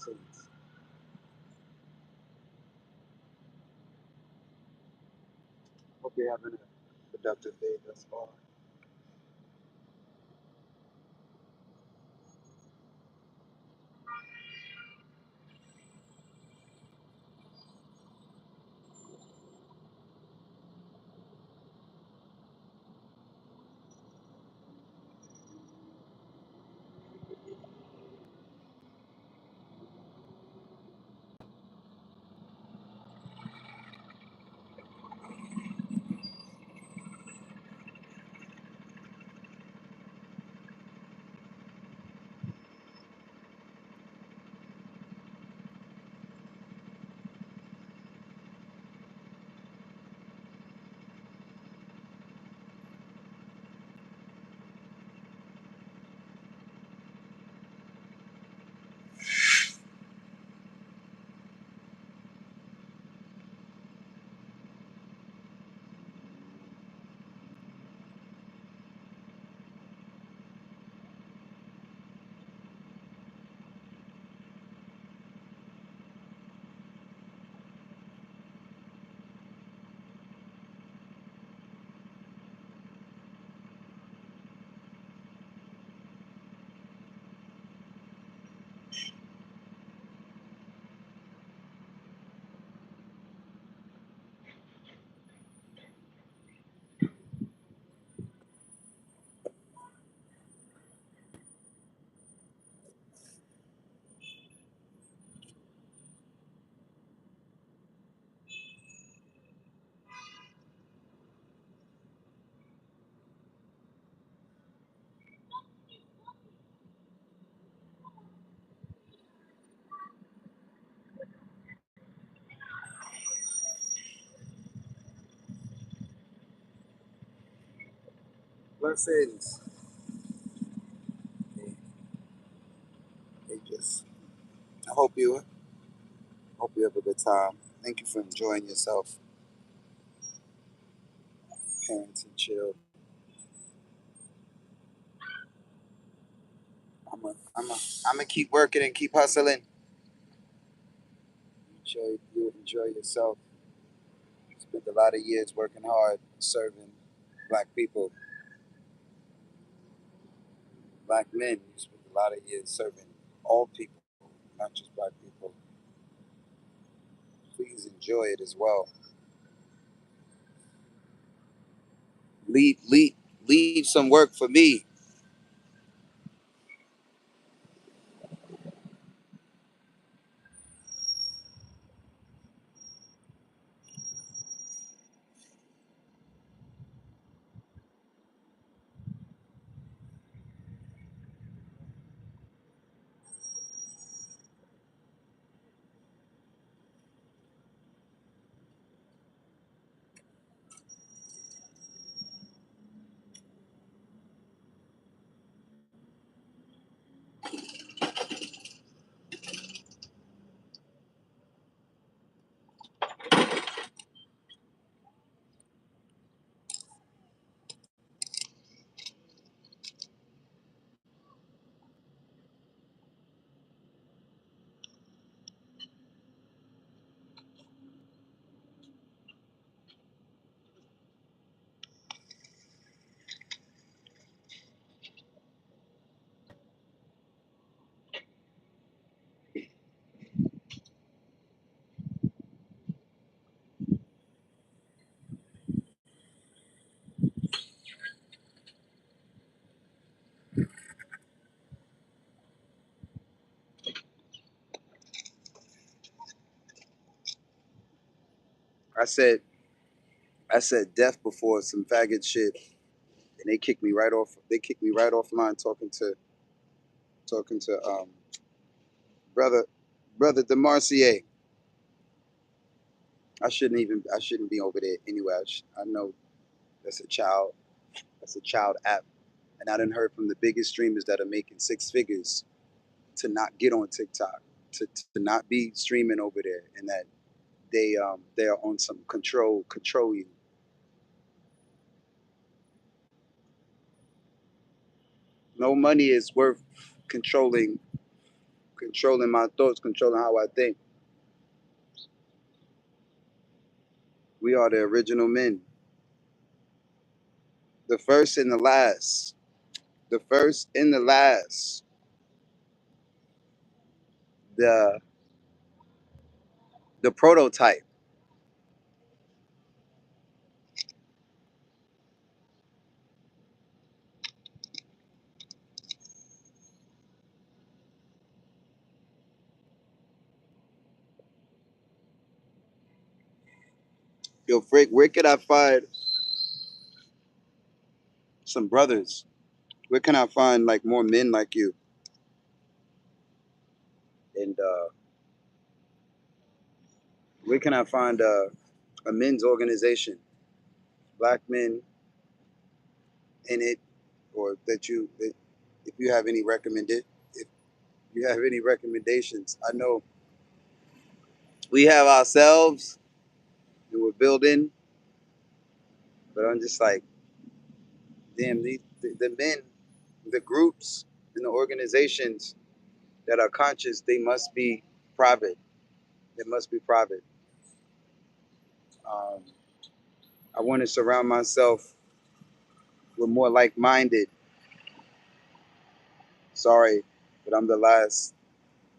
Blessings. Hope you're having a productive day thus far. Blessings. Hey, hey, just. I hope you have a good time. Thank you for enjoying yourself, parents and chill. I'm gonna keep working and keep hustling. Enjoy yourself. Spent a lot of years working hard, serving black people, black men. You spent a lot of years serving all people, not just black people. Please enjoy it as well. Leave some work for me. I said I said death before some faggot shit, and they kicked me right off. They kicked me right offline talking to brother brother Demarcier. I shouldn't be over there anyway. I know that's a child app, and I done heard from the biggest streamers that are making six figures to not get on TikTok, to not be streaming over there, and that they are on some control you. No money is worth controlling controlling my thoughts, controlling how I think. We are the original men, the first and the last, the first and the last, the the prototype. Yo, Frick, where could I find some brothers? Where can I find like more men like you? And where can I find a men's organization, black men in it, or that if you have any if you have any recommendations. I know we have ourselves and we're building, but I'm just like, damn, the men, the groups, and the organizations that are conscious, they must be private. They must be private. Um, I want to surround myself with more like-minded. Sorry, but I'm the last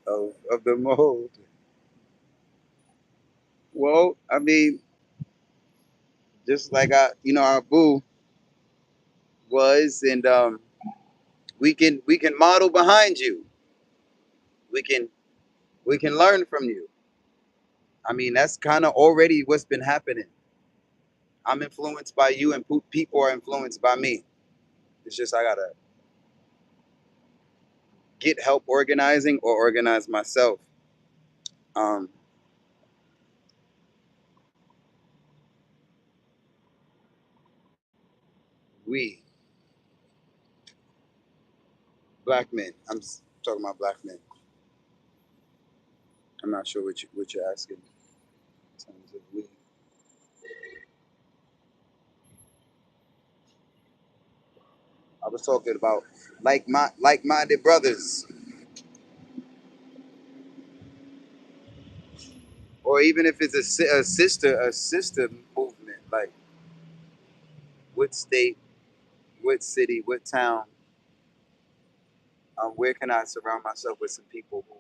of the mold. Well, I mean, just like our boo was, and we can model behind you. We can we can learn from you. I mean, that's kind of already what's been happening. I'm influenced by you, and people are influenced by me. It's just I gotta get help organizing or organize myself. Um, we black men. Talking about black men. I'm not sure what you're asking in terms of we. I was talking about like-minded brothers, or even if it's a sister movement. Like what state, what city, what town. Where can I surround myself with some people who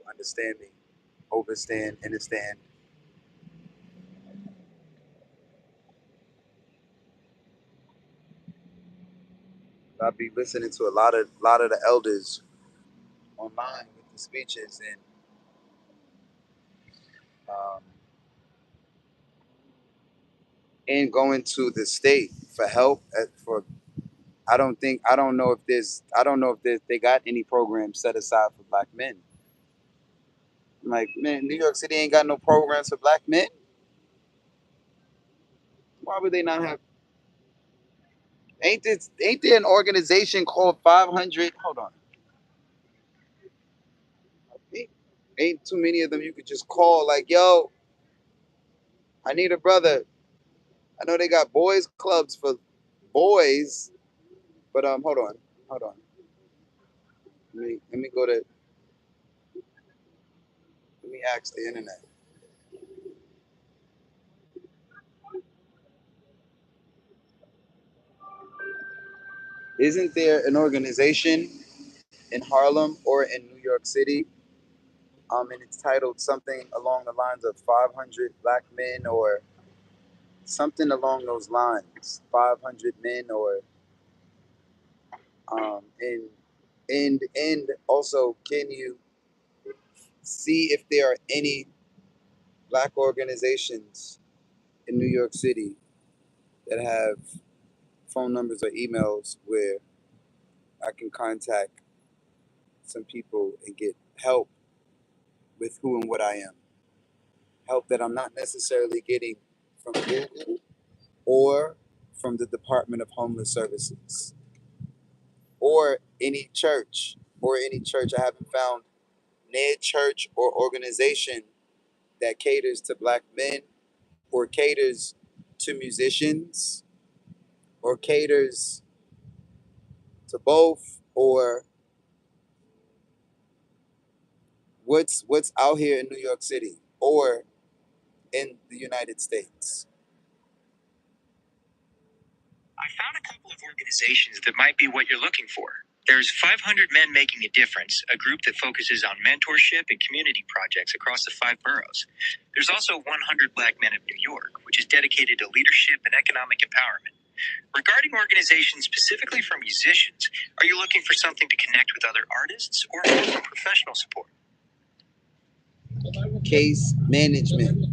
understand me, overstand, understand? I'll be listening to a lot of the elders online with the speeches um, and going to the state for help for I don't know if they got any programs set aside for black men. I'm like, man, New York City ain't got no programs for black men. Why would they not have? Ain't there an organization called 500? Hold on, ain't, ain't too many of them you could just call like, yo, I need a brother. I know they got boys clubs for boys, but hold on. Let me go to let me ask the internet. Isn't there an organization in Harlem or in New York City? And it's titled something along the lines of 500 black men or something along those lines. 500 men or and also, can you see if there are any black organizations in New York City that have phone numbers or emails where I can contact some people and get help with who and what I am. Help that I'm not necessarily getting from Google or from the Department of Homeless Services or any church. I haven't found near church or organization that caters to black men or caters to musicians or caters to both or what's out here in New York City or in the United States? I found a couple of organizations that might be what you're looking for. There's 500 Men Making a Difference, a group that focuses on mentorship and community projects across the 5 boroughs. There's also 100 Black Men of New York, which is dedicated to leadership and economic empowerment. Regarding organizations specifically for musicians, are you looking for something to connect with other artists or more for professional support? Case management.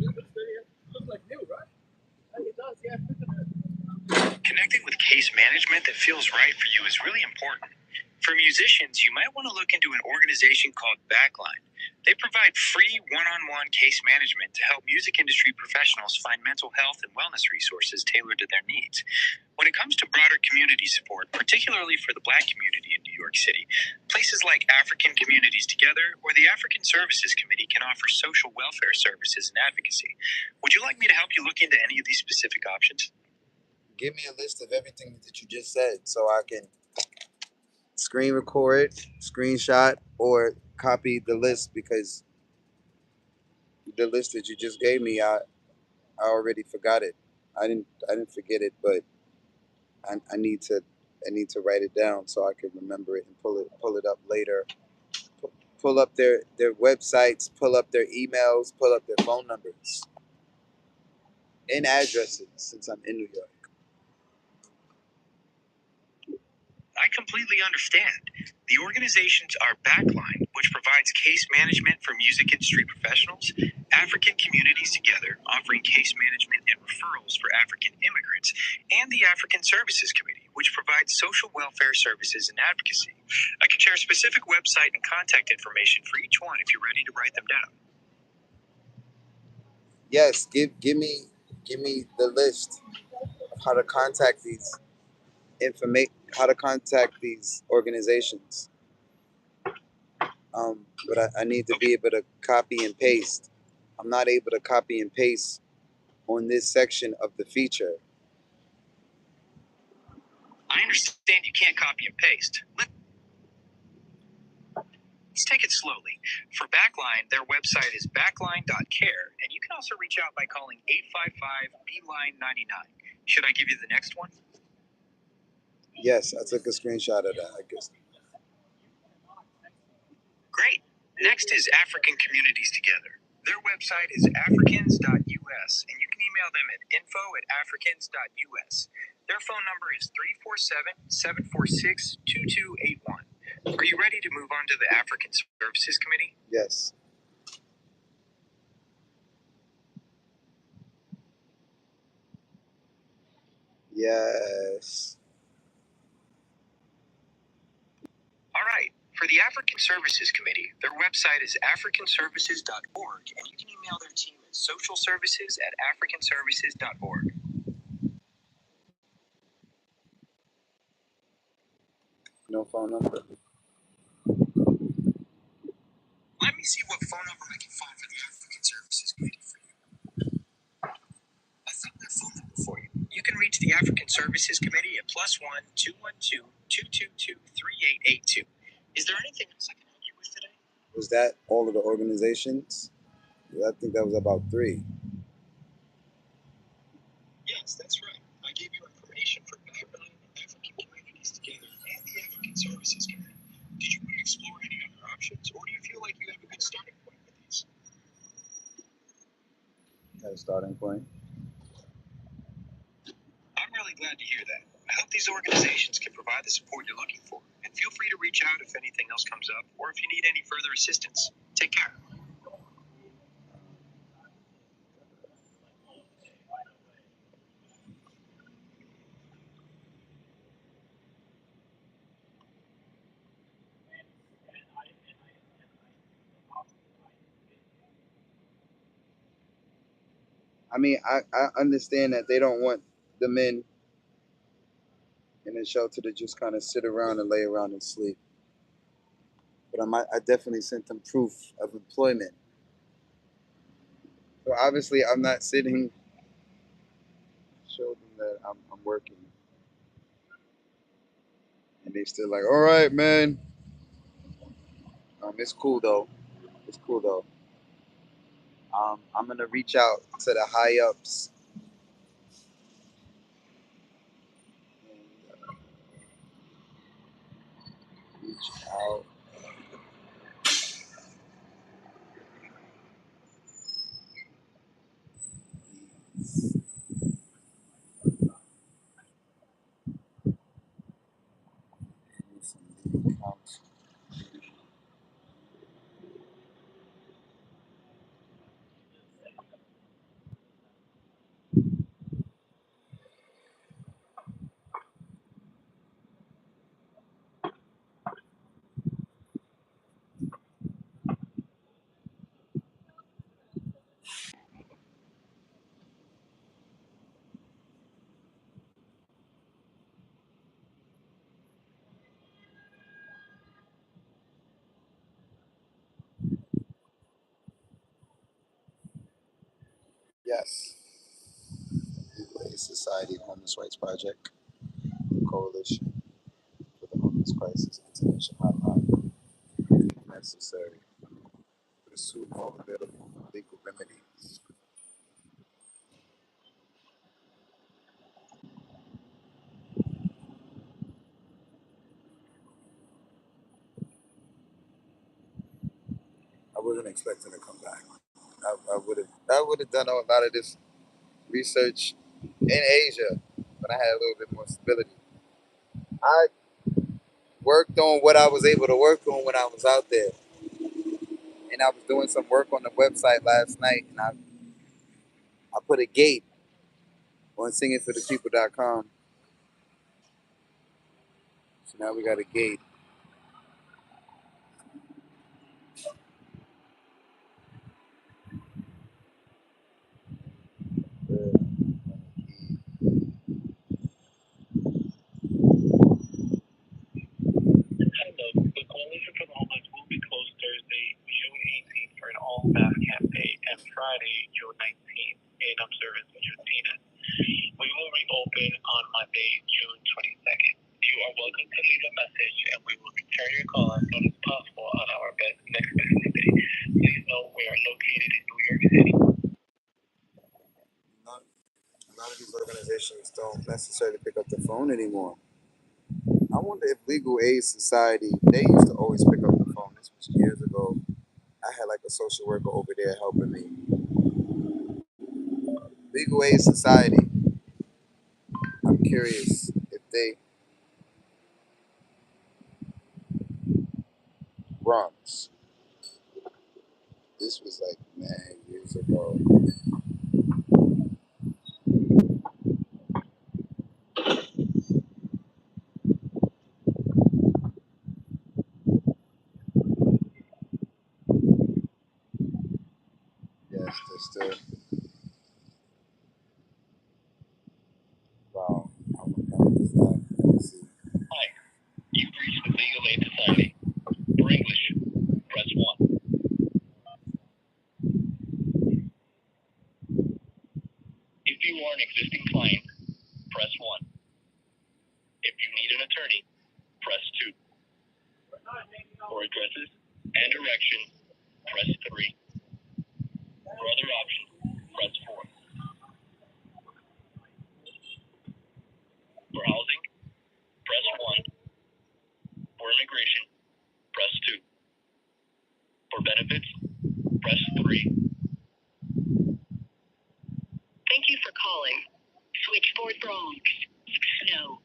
Connecting with case management that feels right for you is really important. For musicians, you might want to look into an organization called Backline. They provide free one-on-one case management to help music industry professionals find mental health and wellness resources tailored to their needs. When it comes to broader community support, particularly for the Black community in New York City, places like African Communities Together or the African Services Committee can offer social welfare services and advocacy. Would you like me to help you look into any of these specific options? Give me a list of everything that you just said so I can screen record, screenshot, or copy the list, because the list that you just gave me, I already forgot it. I didn't forget it, but I need to write it down so I can remember it and pull it up later. Pull up their websites, pull up their emails, pull up their phone numbers and addresses since I'm in New York. I completely understand. The organizations are Backline, which provides case management for music industry professionals, African Communities Together, offering case management and referrals for African immigrants, and the African Services Committee, which provides social welfare services and advocacy. I can share specific website and contact information for each one if you're ready to write them down. Yes, give me the list of how to contact these organizations. But I need to be able to copy and paste. I'm not able to copy and paste on this section of the feature. I understand you can't copy and paste. Let's take it slowly. For Backline, their website is backline.care, and you can also reach out by calling 855-BLINE-99. Should I give you the next one? Yes, I took a screenshot of that, I guess. Great. Next is African Communities Together. Their website is africans.us, and you can email them at info@africans.us. Their phone number is 347-746-2281. Are you ready to move on to the African Services Committee? Yes. Yes. All right. For the African Services Committee, their website is africanservices.org, and you can email their team at socialservices@africanservices.org. No phone number. Let me see what phone number I can find for the African Services Committee for you. I found that phone number for you. You can reach the African Services Committee at +1-212-222-3882. Is there anything else I can help you with today? Was that all of the organizations? I think that was about 3. Yes, that's right. I gave you information for Backline, African Communities Together, and the African Services Committee. Did you want to explore any other options, or do you feel like you have a good starting point with these? At a starting point. I'm really glad to hear that. I hope these organizations can provide the support you're looking for, and feel free to reach out if anything else comes up, or if you need any further assistance. Take care. I mean, I understand that they don't want the men in the shelter to just kind of sit around and lay around and sleep. But I definitely sent them proof of employment. So obviously, I'm not sitting. Show them that I'm working, and they still like, all right, man. It's cool though. It's cool though. I'm gonna reach out to the high ups and reach out. Some legal counsel. Yes. Legal Aid Society Homeless Rights Project Coalition for the Homeless Crisis Intervention Hotline. Necessary. Pursue all available legal remedies. I wasn't expecting to come back. I would have done a lot of this research in Asia when I had a little bit more stability. I worked on what I was able to work on when I was out there, and I was doing some work on the website last night, and I put a gate on singingforthepeople.com. So now we got a gate. Hello, the Coalition for the Homeless will be closed Thursday, June 18th for an all-staff cafe and Friday, June 19th in observance of Juneteenth. We will reopen on Monday, June 22nd. You are welcome to leave a message and we will return your call as soon as possible on our next business day. Please note we are located in New York City. A lot of these organizations don't necessarily pick up the phone anymore. I wonder if Legal Aid Society, they used to always pick up the phone. This was years ago. I had like a social worker over there helping me. Legal Aid Society, I'm curious if they runs. This was like, man, years ago. Yes, they're still, wow. I wonder how this happened. Let's see. Hi, you've reached the Legal Aid Society. For English, press 1. If you are an existing client, press 1. If you need an attorney, press 2. For addresses and directions, press 3. For other options, press 4. For housing, press 1. For immigration, press 2. For benefits, press 3. Thank you for calling. Switchboard Bronx. Snow.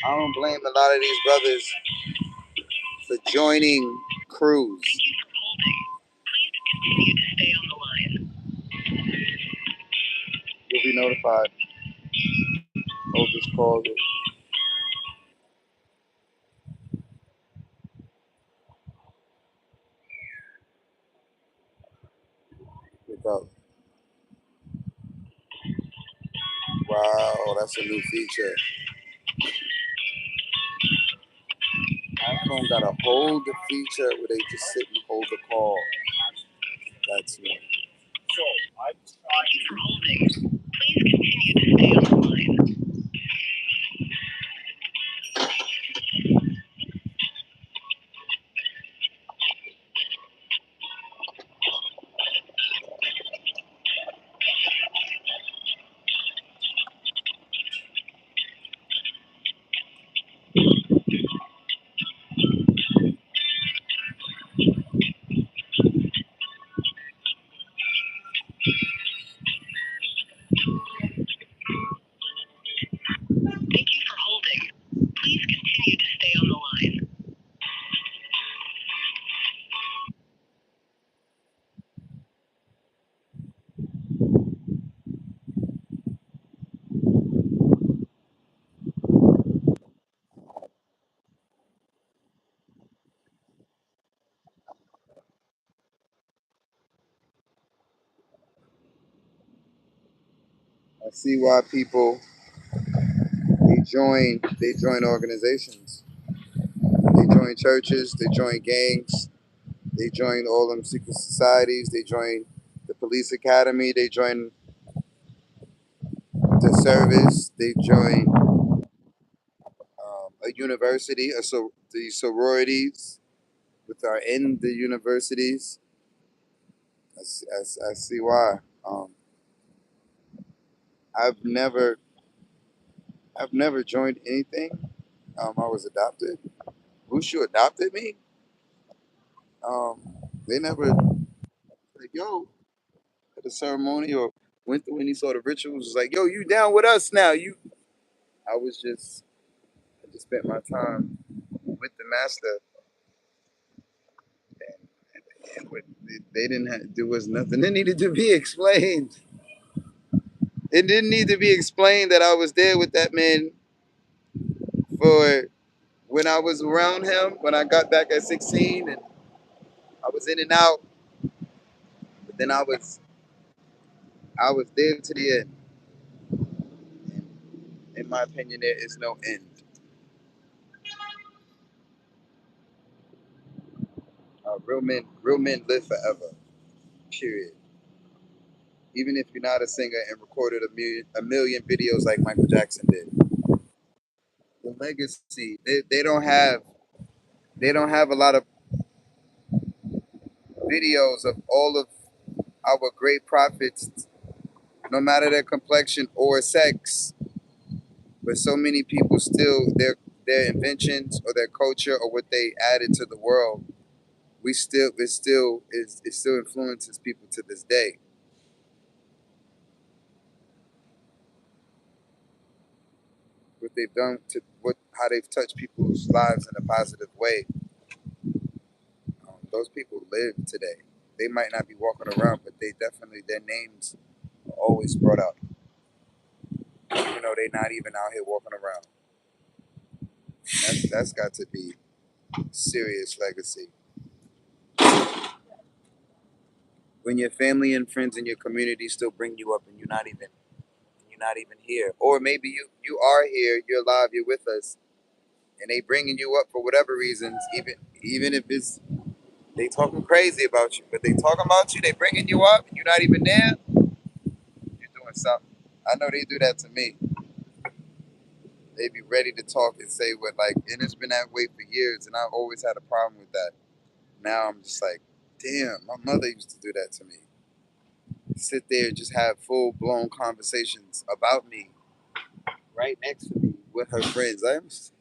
I don't blame a lot of these brothers for joining crews. Thank you for holding. Please continue to stay on the line. You'll be notified. Oldest called it. Without Oh, that's a new feature. iPhone got a hold feature where they just sit and hold the call. That's new. Thank you for holding. Please continue to stay on the line. Thank you for holding. Please continue to stay on the line. I see why people they join organizations, they join churches, they join gangs, they join all them secret societies, they join the police academy, they join the service, they join a university, the sororities, which are in the universities. I see why. I've never I've never joined anything. I was adopted. Wushu adopted me. Um, they never like yo at the ceremony or went through any sort of rituals. Was like yo, you down with us now? You. I just spent my time with the master, and they didn't have, there was nothing that needed to be explained. It didn't need to be explained that I was there with that man for when I was around him when I got back at 16 and I was in and out. But then I was there to the end. And in my opinion, there is no end. Real men live forever. Period. Even if you're not a singer and recorded a million videos like Michael Jackson did. The legacy they don't have a lot of videos of all of our great prophets, no matter their complexion or sex. But so many people still their inventions or their culture or what they added to the world, we still it still influences people to this day. What they've done to what how they've touched people's lives in a positive way. Those people live today. They might not be walking around, but they definitely their names are always brought up. Even though they're not even out here walking around. That's got to be serious legacy. When your family and friends and your community still bring you up and you're not even here, or maybe you are here, you're alive, you're with us, and they bringing you up for whatever reasons, even if it's they talking crazy about you, but they talking about you, they bringing you up, and you're not even there. You're doing something. I know they do that to me. They be ready to talk and say what like, and it's been that way for years, and I always had a problem with that. Now I'm just like, damn, my mother used to do that to me. Sit there and just have full blown conversations about me right next to me with her friends.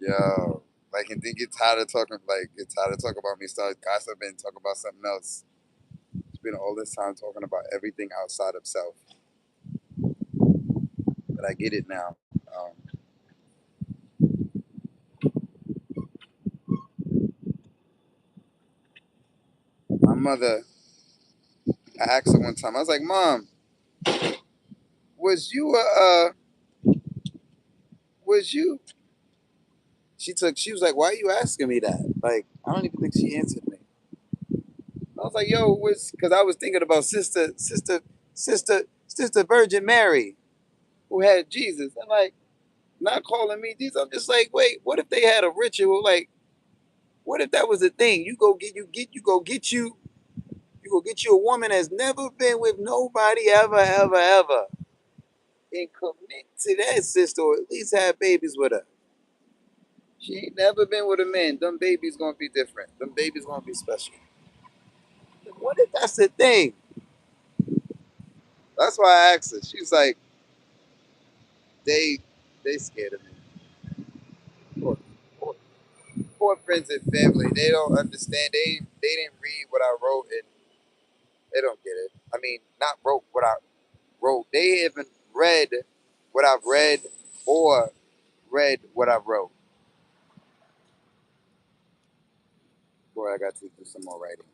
Yo, like, and then get tired of talking about me, start gossiping, talk about something else. Spend all this time talking about everything outside of self. But I get it now. Um, my mother, I asked her one time, I was like, Mom, was you, was you? She was like, why are you asking me that? Like, I don't even think she answered me. I was like, yo, because I was thinking about Sister Virgin Mary, who had Jesus. I'm like, not calling me Jesus. I'm just like, wait, what if they had a ritual? Like, what if that was a thing? You go get you a woman that's never been with nobody ever, and commit to that sister, or at least have babies with her. She ain't never been with a man. Them babies gonna be different. Them babies gonna be special. What if that's the thing? That's why I asked her. She's like, they they scared of me. Poor, poor, poor friends and family. They don't understand. They didn't read what I wrote, and they don't get it. I mean, not wrote what I wrote. They haven't read what I've read or read what I wrote. Boy, I got to do some more writing.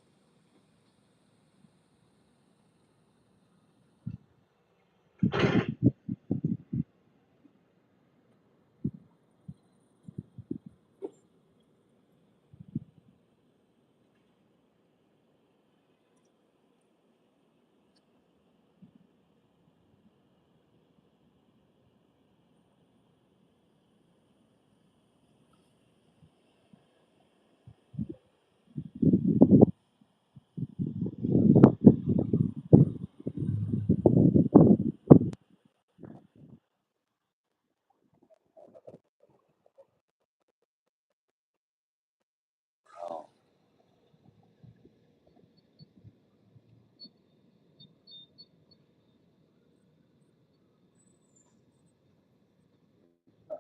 Oh,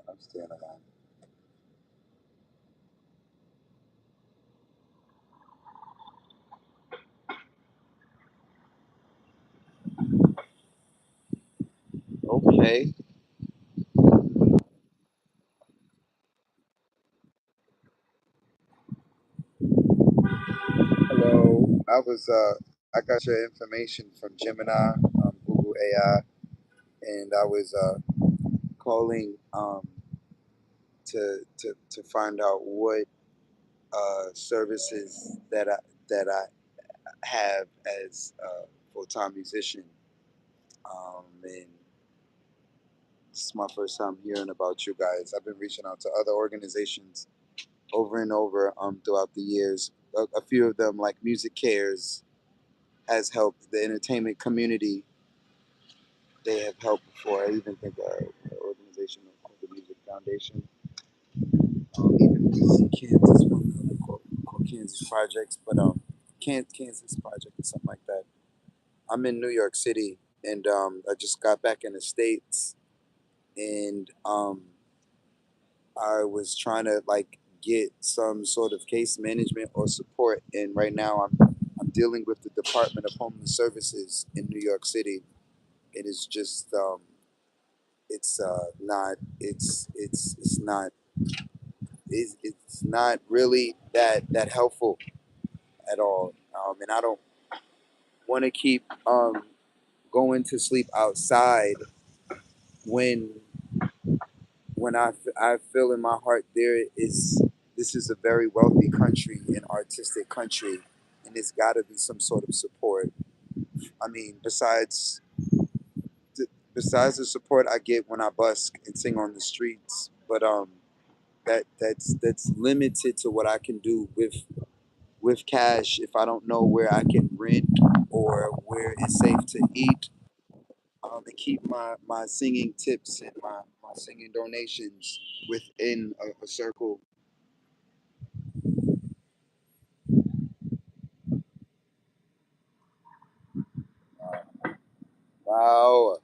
I'm staying alone. Okay. Hello. I got your information from Gemini, Google AI, and I was calling to find out what services that I have as a full-time musician. And this is my first time hearing about you guys. I've been reaching out to other organizations over and over throughout the years. A few of them, like Music Cares, has helped the entertainment community. They have helped before. I even think an organization called the Music Foundation, even this Kansas one called Kansas Projects, but Kansas Project or something like that. I'm in New York City, and I just got back in the States, and I was trying to like get some sort of case management or support, and right now I'm dealing with the Department of Homeless Services in New York City. It is just it's not it's not really that helpful at all, and I don't want to keep going to sleep outside when I feel in my heart this is a very wealthy country, an artistic country, and there's got to be some sort of support. I mean, besides the support I get when I busk and sing on the streets, but that's limited to what I can do with cash if I don't know where I can rent or where it's safe to eat, and keep my singing tips and my singing donations within a circle. Wow.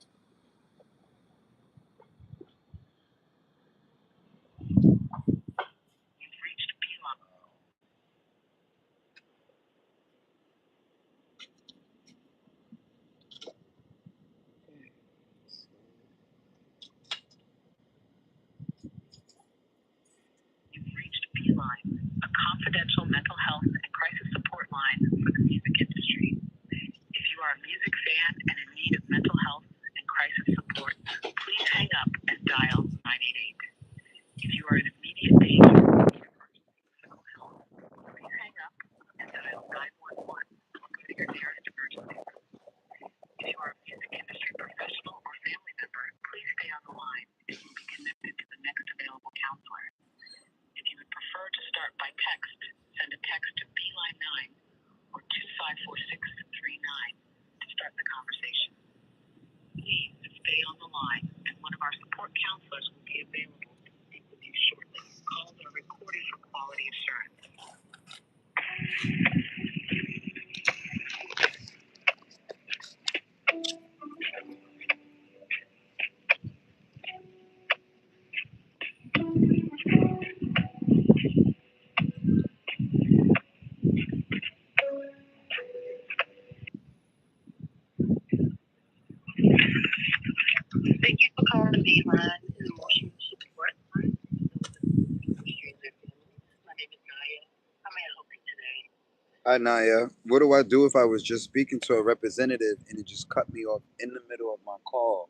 please stay on the line, and one of our support counselors will be available to speak with you shortly. Calls are recorded for quality assurance. Thank you for calling the line and emotional support line. My name is Naya. How may I help you today? Hi, Naya. What do I do if I was just speaking to a representative and it just cut me off in the middle of my call?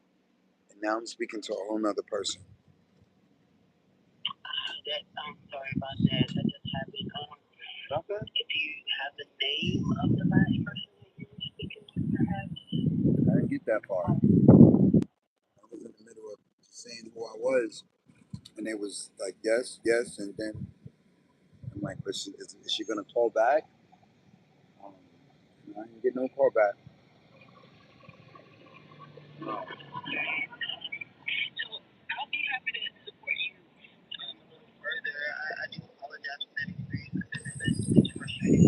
And now I'm speaking to a whole nother person. I'm sorry about that. That just happened. Do you have the name of the last person that you were speaking to, perhaps? I didn't get that far. I was in the middle of saying who I was, and they was like, yes, yes, and then I'm like, but is she gonna call back? Um, I didn't get no call back. So I'll be happy to support you a little further. I do apologize for that experience. It's frustrating.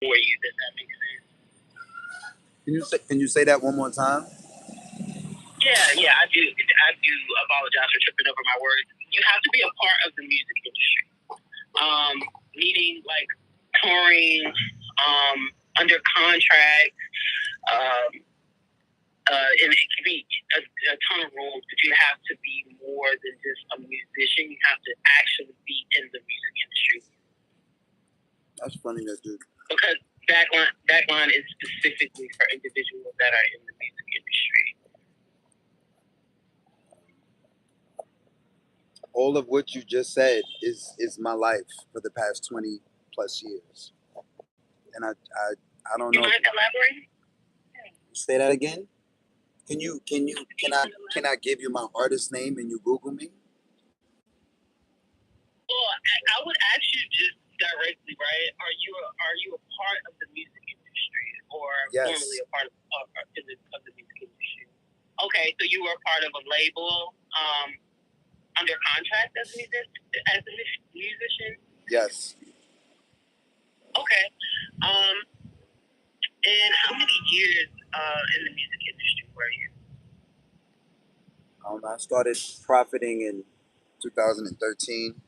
for you. Does that make sense? Can you say that one more time? Yeah, I do. I do apologize for tripping over my words. You have to be a part of the music industry. Meaning like touring, under contract, um, and it can be a ton of rules, but you have to be more than just a musician. You have to actually be in the music industry. That's funny, that dude. Because backline is specifically for individuals that are in the music industry. All of what you just said is my life for the past 20 plus years, and I don't know. You mind elaborating? Say that again. Can I give you my artist name and you Google me? Well, I would ask you just directly, right? Are you a part of the music industry, or Yes. formerly a part of the music industry? Okay, so you were a part of a label, under contract as a musician. Yes. Okay, and how many years in the music industry were you? I started profiting in 2013.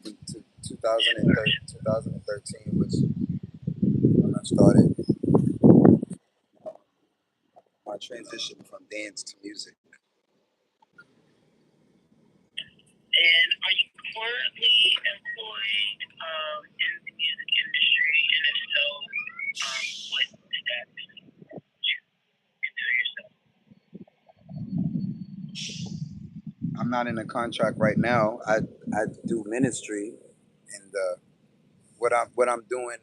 In 2013 was when I started my transition from dance to music. And are you currently employed in the music industry? And if so, what status would you consider yourself? I'm not in a contract right now. I do ministry, and what I'm doing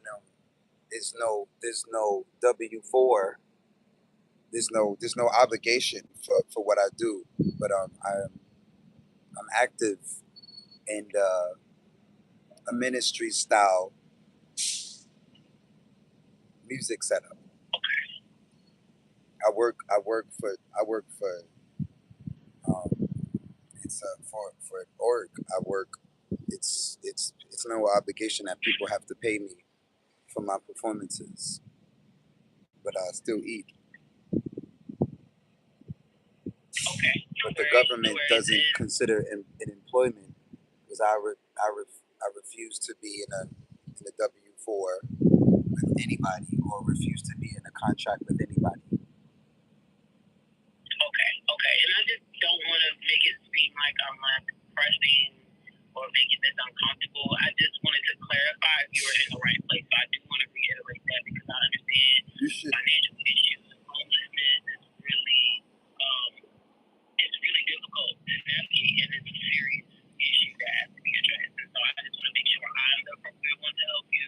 is there's no W-4. There's no obligation for what I do, but I'm active in a ministry style music setup. I work for um, for an org. I work. It's no obligation that people have to pay me for my performances, but I still eat. Okay. But the government doesn't consider an employment because I refuse to be in a W-4 with anybody, or refuse to be in a contract with anybody. Okay. And I just don't want to make it seem like I'm like pressing or making this uncomfortable. I just wanted to clarify if you were in the right place. So I do want to reiterate that because I understand financial issues, homelessness is really, it's really difficult to navigate, and it's a serious issue that has to be addressed. And so I just want to make sure I'm the appropriate one to help you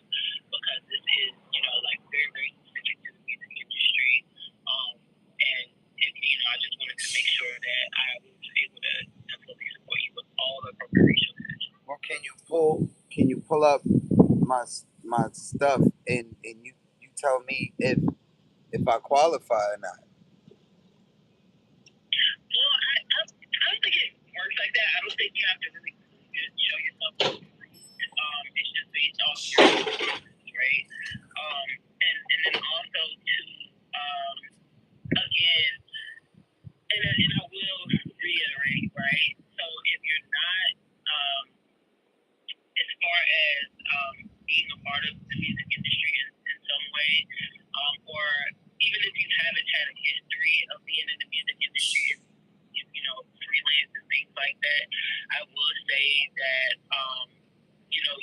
because this is, like very, very specific to the music industry. And I just wanted to make sure that I was able to fully support you with all the appropriate resources. Well, can you pull up my stuff, and you tell me if I qualify or not? Well, I don't think it works like that. I don't think you have to really show yourself approved. It's just based off your performance, right? And then also to again, and I will reiterate, right? So if you're not as far as being a part of the music industry in some way, or even if you haven't had a history of being in the music industry, freelance and things like that, I will say that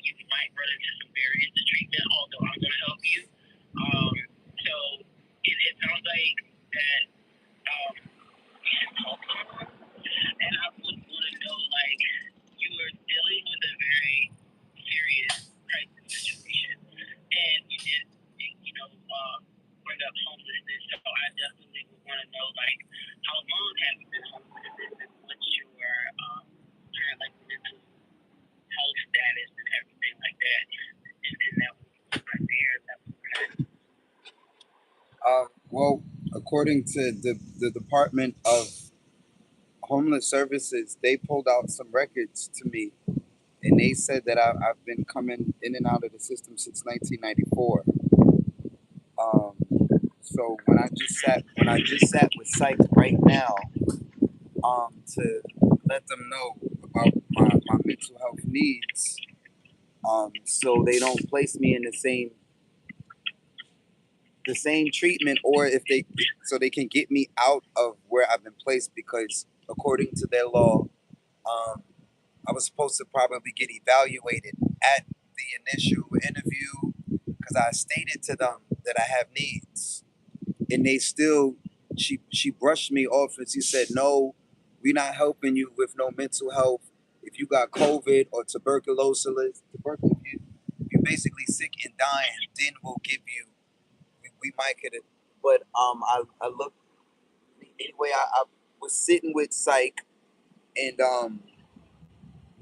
you might run into some barriers to treatment. Although I'm going to help you. So it sounds like that you should talk to someone, and I would want to know like you are dealing with a very serious crisis situation, and you did, bring up homelessness. So I definitely would want to know, like, how long have you been homeless, and what's your like mental health status and everything like that, and that would be right there. That was okay. Well, according to the Department of Homeless Services, they pulled out some records to me, and they said that I've been coming in and out of the system since 1994. Um, so when I just sat with psych right now, to let them know about my mental health needs, so they don't place me in the same treatment, or if they so they can get me out of where I've been placed, because according to their law, um, I was supposed to probably get evaluated at the initial interview, because I stated to them that I have needs, and they still she brushed me off, and she said, "No, we're not helping you with no mental health. If you got COVID or tuberculosis, you basically sick and dying, then we'll give you. We might get it." But I looked anyway. I was sitting with psych, and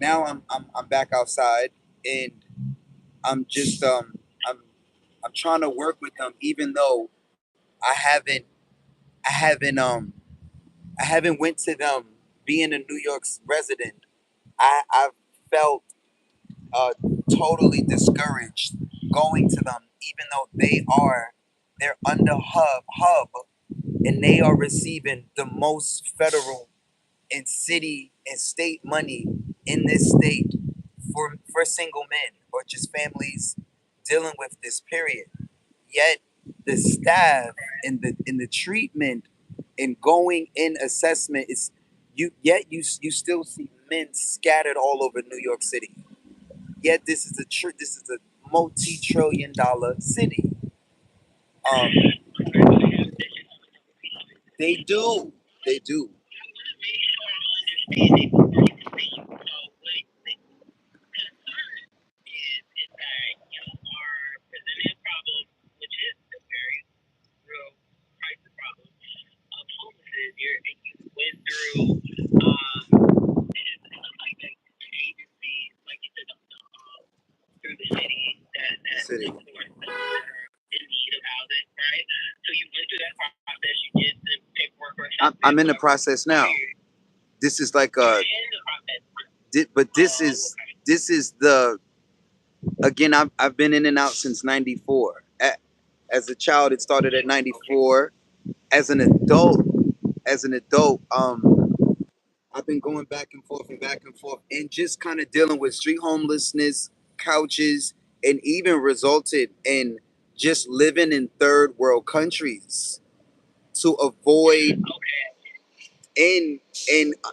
now I'm back outside, and I'm just I'm trying to work with them, even though I haven't I haven't I haven't went to them. Being a New York's resident, I've felt uh, totally discouraged going to them, even though they're under hub, and they are receiving the most federal and city and state money in this state for single men or just families dealing with this period. Yet the staff and the treatment and going in assessment is you still see men scattered all over New York City. Yet this is a multi-trillion-dollar city. Um, they do, they do. City. I'm in the process now. This is like but this is the again. I've been in and out since '94. As a child, it started at '94. As an adult, I've been going back and forth, and just kind of dealing with street homelessness, couches, and even resulted in just living in third world countries to avoid. And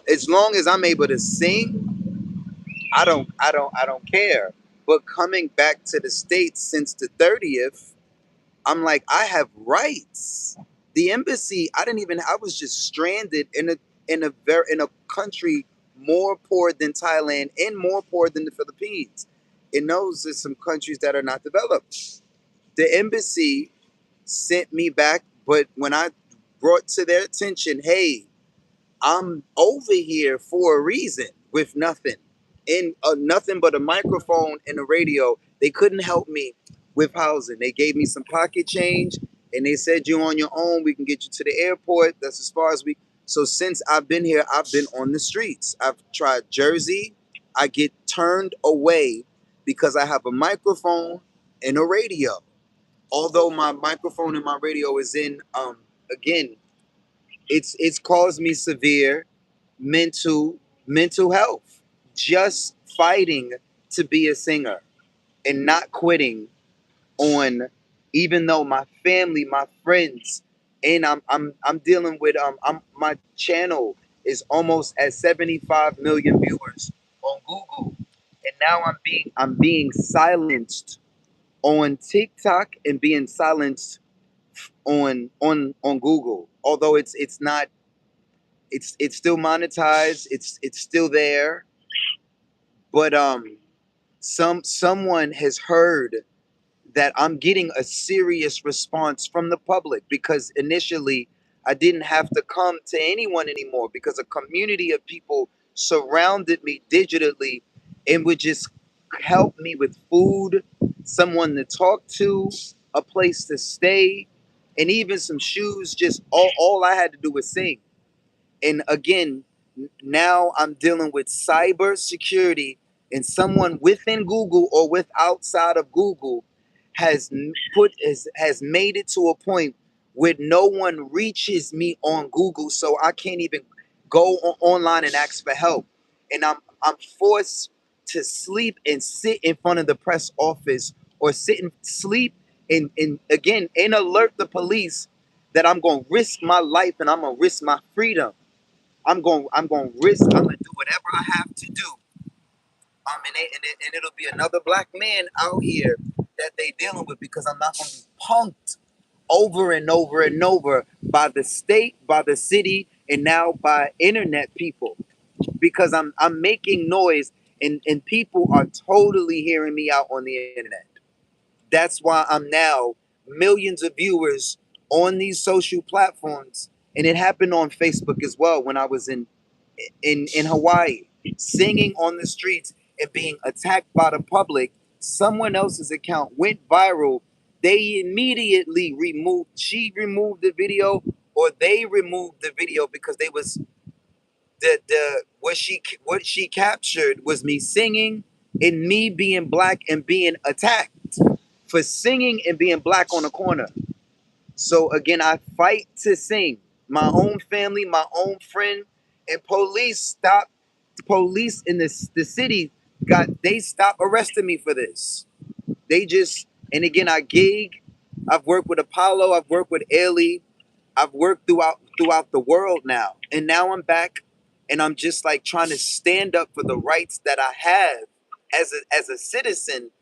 as long as I'm able to sing, I don't care. But coming back to the States since the 30th, I'm like, I have rights. The embassy, I was just stranded in a country more poor than Thailand and more poor than the Philippines. And those are some countries that are not developed. The embassy sent me back, but when I brought to their attention, hey, I'm over here for a reason with nothing. In nothing but a microphone and a radio. They couldn't help me with housing. They gave me some pocket change, and they said, "You're on your own. We can get you to the airport." That's as far as we. So since I've been here, I've been on the streets. I've tried Jersey. I get turned away because I have a microphone and a radio. Although my microphone and my radio is in, again, it's caused me severe mental health. Just fighting to be a singer and not quitting on, even though my family, my friends, and I'm dealing with my channel is almost at 75 million viewers on Google, and now I'm being silenced on TikTok and being silenced on Google. Although it's not, it's still monetized. It's still there, but someone has heard that I'm getting a serious response from the public, because initially I didn't have to come to anyone anymore, because a community of people surrounded me digitally and would just help me with food, someone to talk to, a place to stay, and even some shoes. Just all I had to do was sing. And again, now I'm dealing with cyber security, and someone within Google or with outside of Google has made it to a point where no one reaches me on Google, so I can't even go online and ask for help, and I'm forced to sleep and sit in front of the press office or sit and sleep and again and alert the police that I'm gonna risk my life and I'm gonna risk my freedom. I'm gonna risk. I'm gonna do whatever I have to do. And it'll be another black man out here that they dealing with because I'm not gonna be punked over and over and over by the state, by the city, and now by internet people because I'm making noise and people are totally hearing me out on the internet. That's why I'm now millions of viewers on these social platforms, and it happened on Facebook as well when I was in Hawaii, singing on the streets and being attacked by the public. Someone else's account went viral. They immediately removed. She removed the video, or they removed the video because they was the what she captured was me singing and me being black and being attacked for singing and being black on the corner. So again, I fight to sing. My own family, my own friend, and police stopped. Police in the city they stopped arresting me for this. They just and again I gig. I've worked with Apollo. I've worked with Ailey. I've worked throughout the world now, and now I'm back, and I'm just like trying to stand up for the rights that I have as a citizen,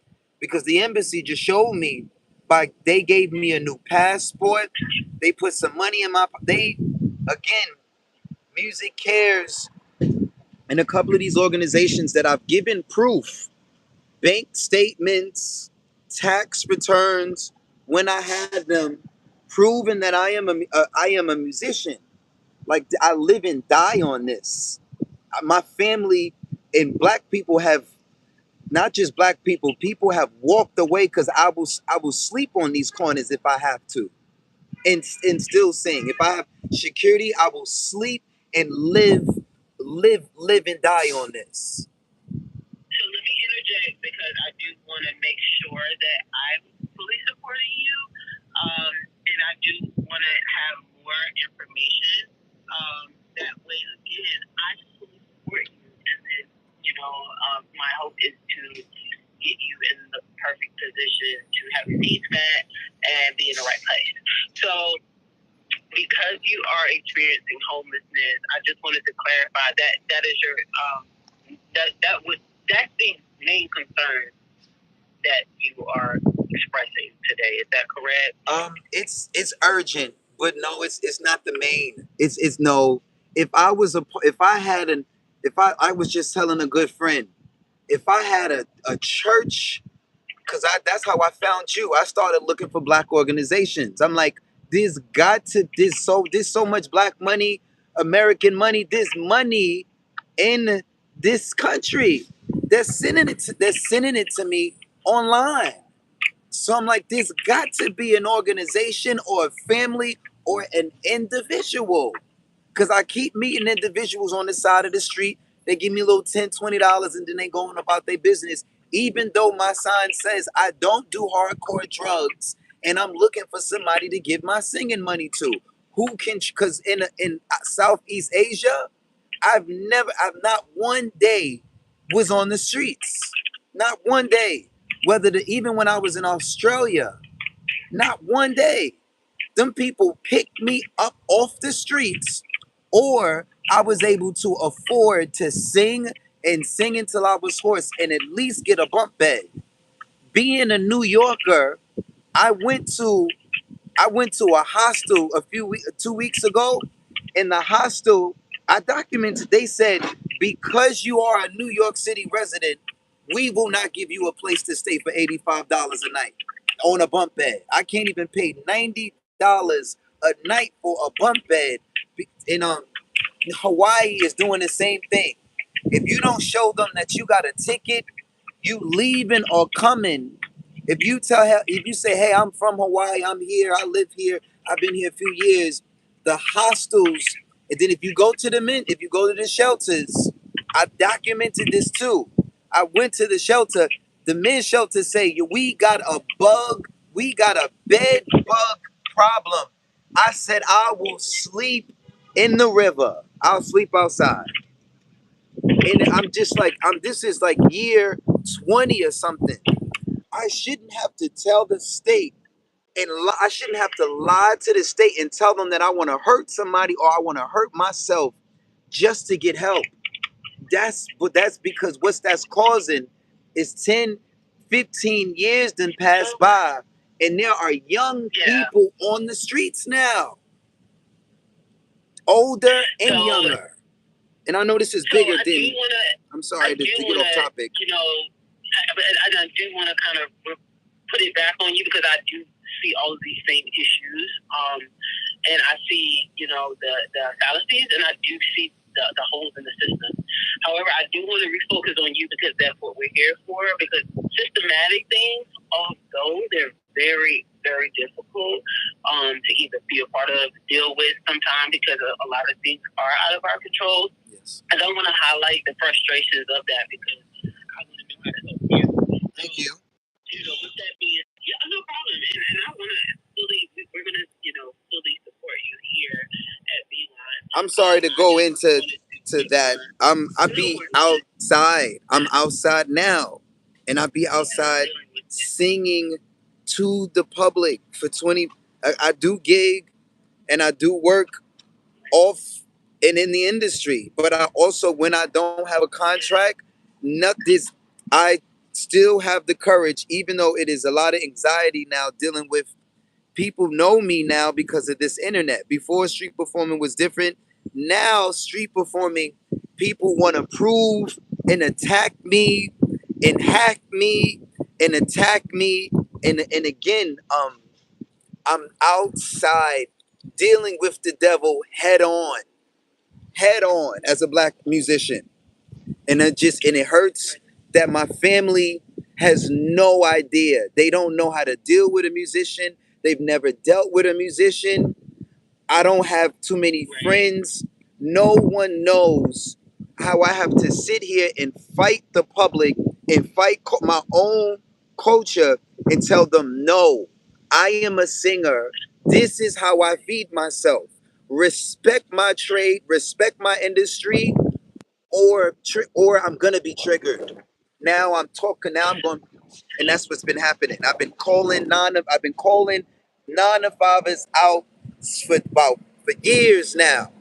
because the embassy just showed me by they gave me a new passport, they put some money in my they again Music Cares and a couple of these organizations that I've given proof, bank statements, tax returns when I had them, proving that I am a musician. Like I live and die on this. My family and black people have not just black people. People have walked away because I will sleep on these corners if I have to, and still sing. If I have security, I will sleep and live and die on this. So let me interject because I do want to make sure that I'm fully supporting you, and I do want to have more information. That way, again, I fully support you, and then my hope is to get you in the perfect position to have your needs met and be in the right place. So because you are experiencing homelessness, I just wanted to clarify that is your that's the main concern that you are expressing today. Is that correct? It's urgent, but no, it's not the main. It's no. If I was a if I had an if I was just telling a good friend, if I had a church, because I that's how I found you. I started looking for black organizations. I'm like, there's so much black money, American money, there's money in this country. They're sending it to me online. So I'm like, there's got to be an organization or a family or an individual. Because I keep meeting individuals on the side of the street. They give me a little $10, $20, and then they go on about their business. Even though my sign says I don't do hardcore drugs, and I'm looking for somebody to give my singing money to. Who can? Because in Southeast Asia, I've not one day was on the streets. Not one day. Even when I was in Australia, not one day. Them people picked me up off the streets, or I was able to afford to sing and sing until I was hoarse and at least get a bump bed. Being a New Yorker, I went to I went to a hostel 2 weeks ago. In the hostel, I documented. They said because you are a New York City resident, we will not give you a place to stay for $85 a night on a bunk bed. I can't even pay $90 a night for a bunk bed. And Hawaii is doing the same thing. If you don't show them that you got a ticket, you leaving or coming. If you say, "Hey, I'm from Hawaii. I'm here. I live here. I've been here a few years." The hostels, and then if you go to the shelters, I documented this too. I went to the shelter. The men's shelter say, we got a bug, we got a bed bug problem. I said, I will sleep in the river. I'll sleep outside. And I'm just like, this is like year 20 or something. I shouldn't have to tell the state and I shouldn't have to lie to the state and tell them that I want to hurt somebody or I want to hurt myself just to get help. That's because what's that's causing is 10, 15 years then pass by and there are young people on the streets now, older and younger. And I know this is bigger than. I'm sorry to get off topic. I do want to kind of put it back on you because I do see all of these same issues. And I see, the fallacies and I do see the holes in the system. However, I do want to refocus on you because that's what we're here for. Because systematic things, although they're very, very difficult to either be a part of, deal with sometimes because a lot of things are out of our control. Yes. I don't want to highlight the frustrations of that because I want to know how to help you. Thank you. With that being, no problem. And I want to we're going to, fully support you here at Beeline. I'm sorry to go into that. I be outside. I'm outside now. And I be outside singing to the public for 20. I do gig and I do work off and in the industry. But I also, when I don't have a contract, this I still have the courage, even though it is a lot of anxiety now dealing with people know me now because of this internet. Before street performing was different. Now street performing, people want to prove and attack me and hack me and attack me and again, I'm outside dealing with the devil head on as a black musician. And it hurts that my family has no idea. They don't know how to deal with a musician. They've never dealt with a musician. I don't have too many friends. No one knows how I have to sit here and fight the public and fight my own culture and tell them, no, I am a singer. This is how I feed myself. Respect my trade, respect my industry, or I'm gonna be triggered. Now I'm talking. Now I'm going, and that's what's been happening. I've been calling non-fathers out for years now,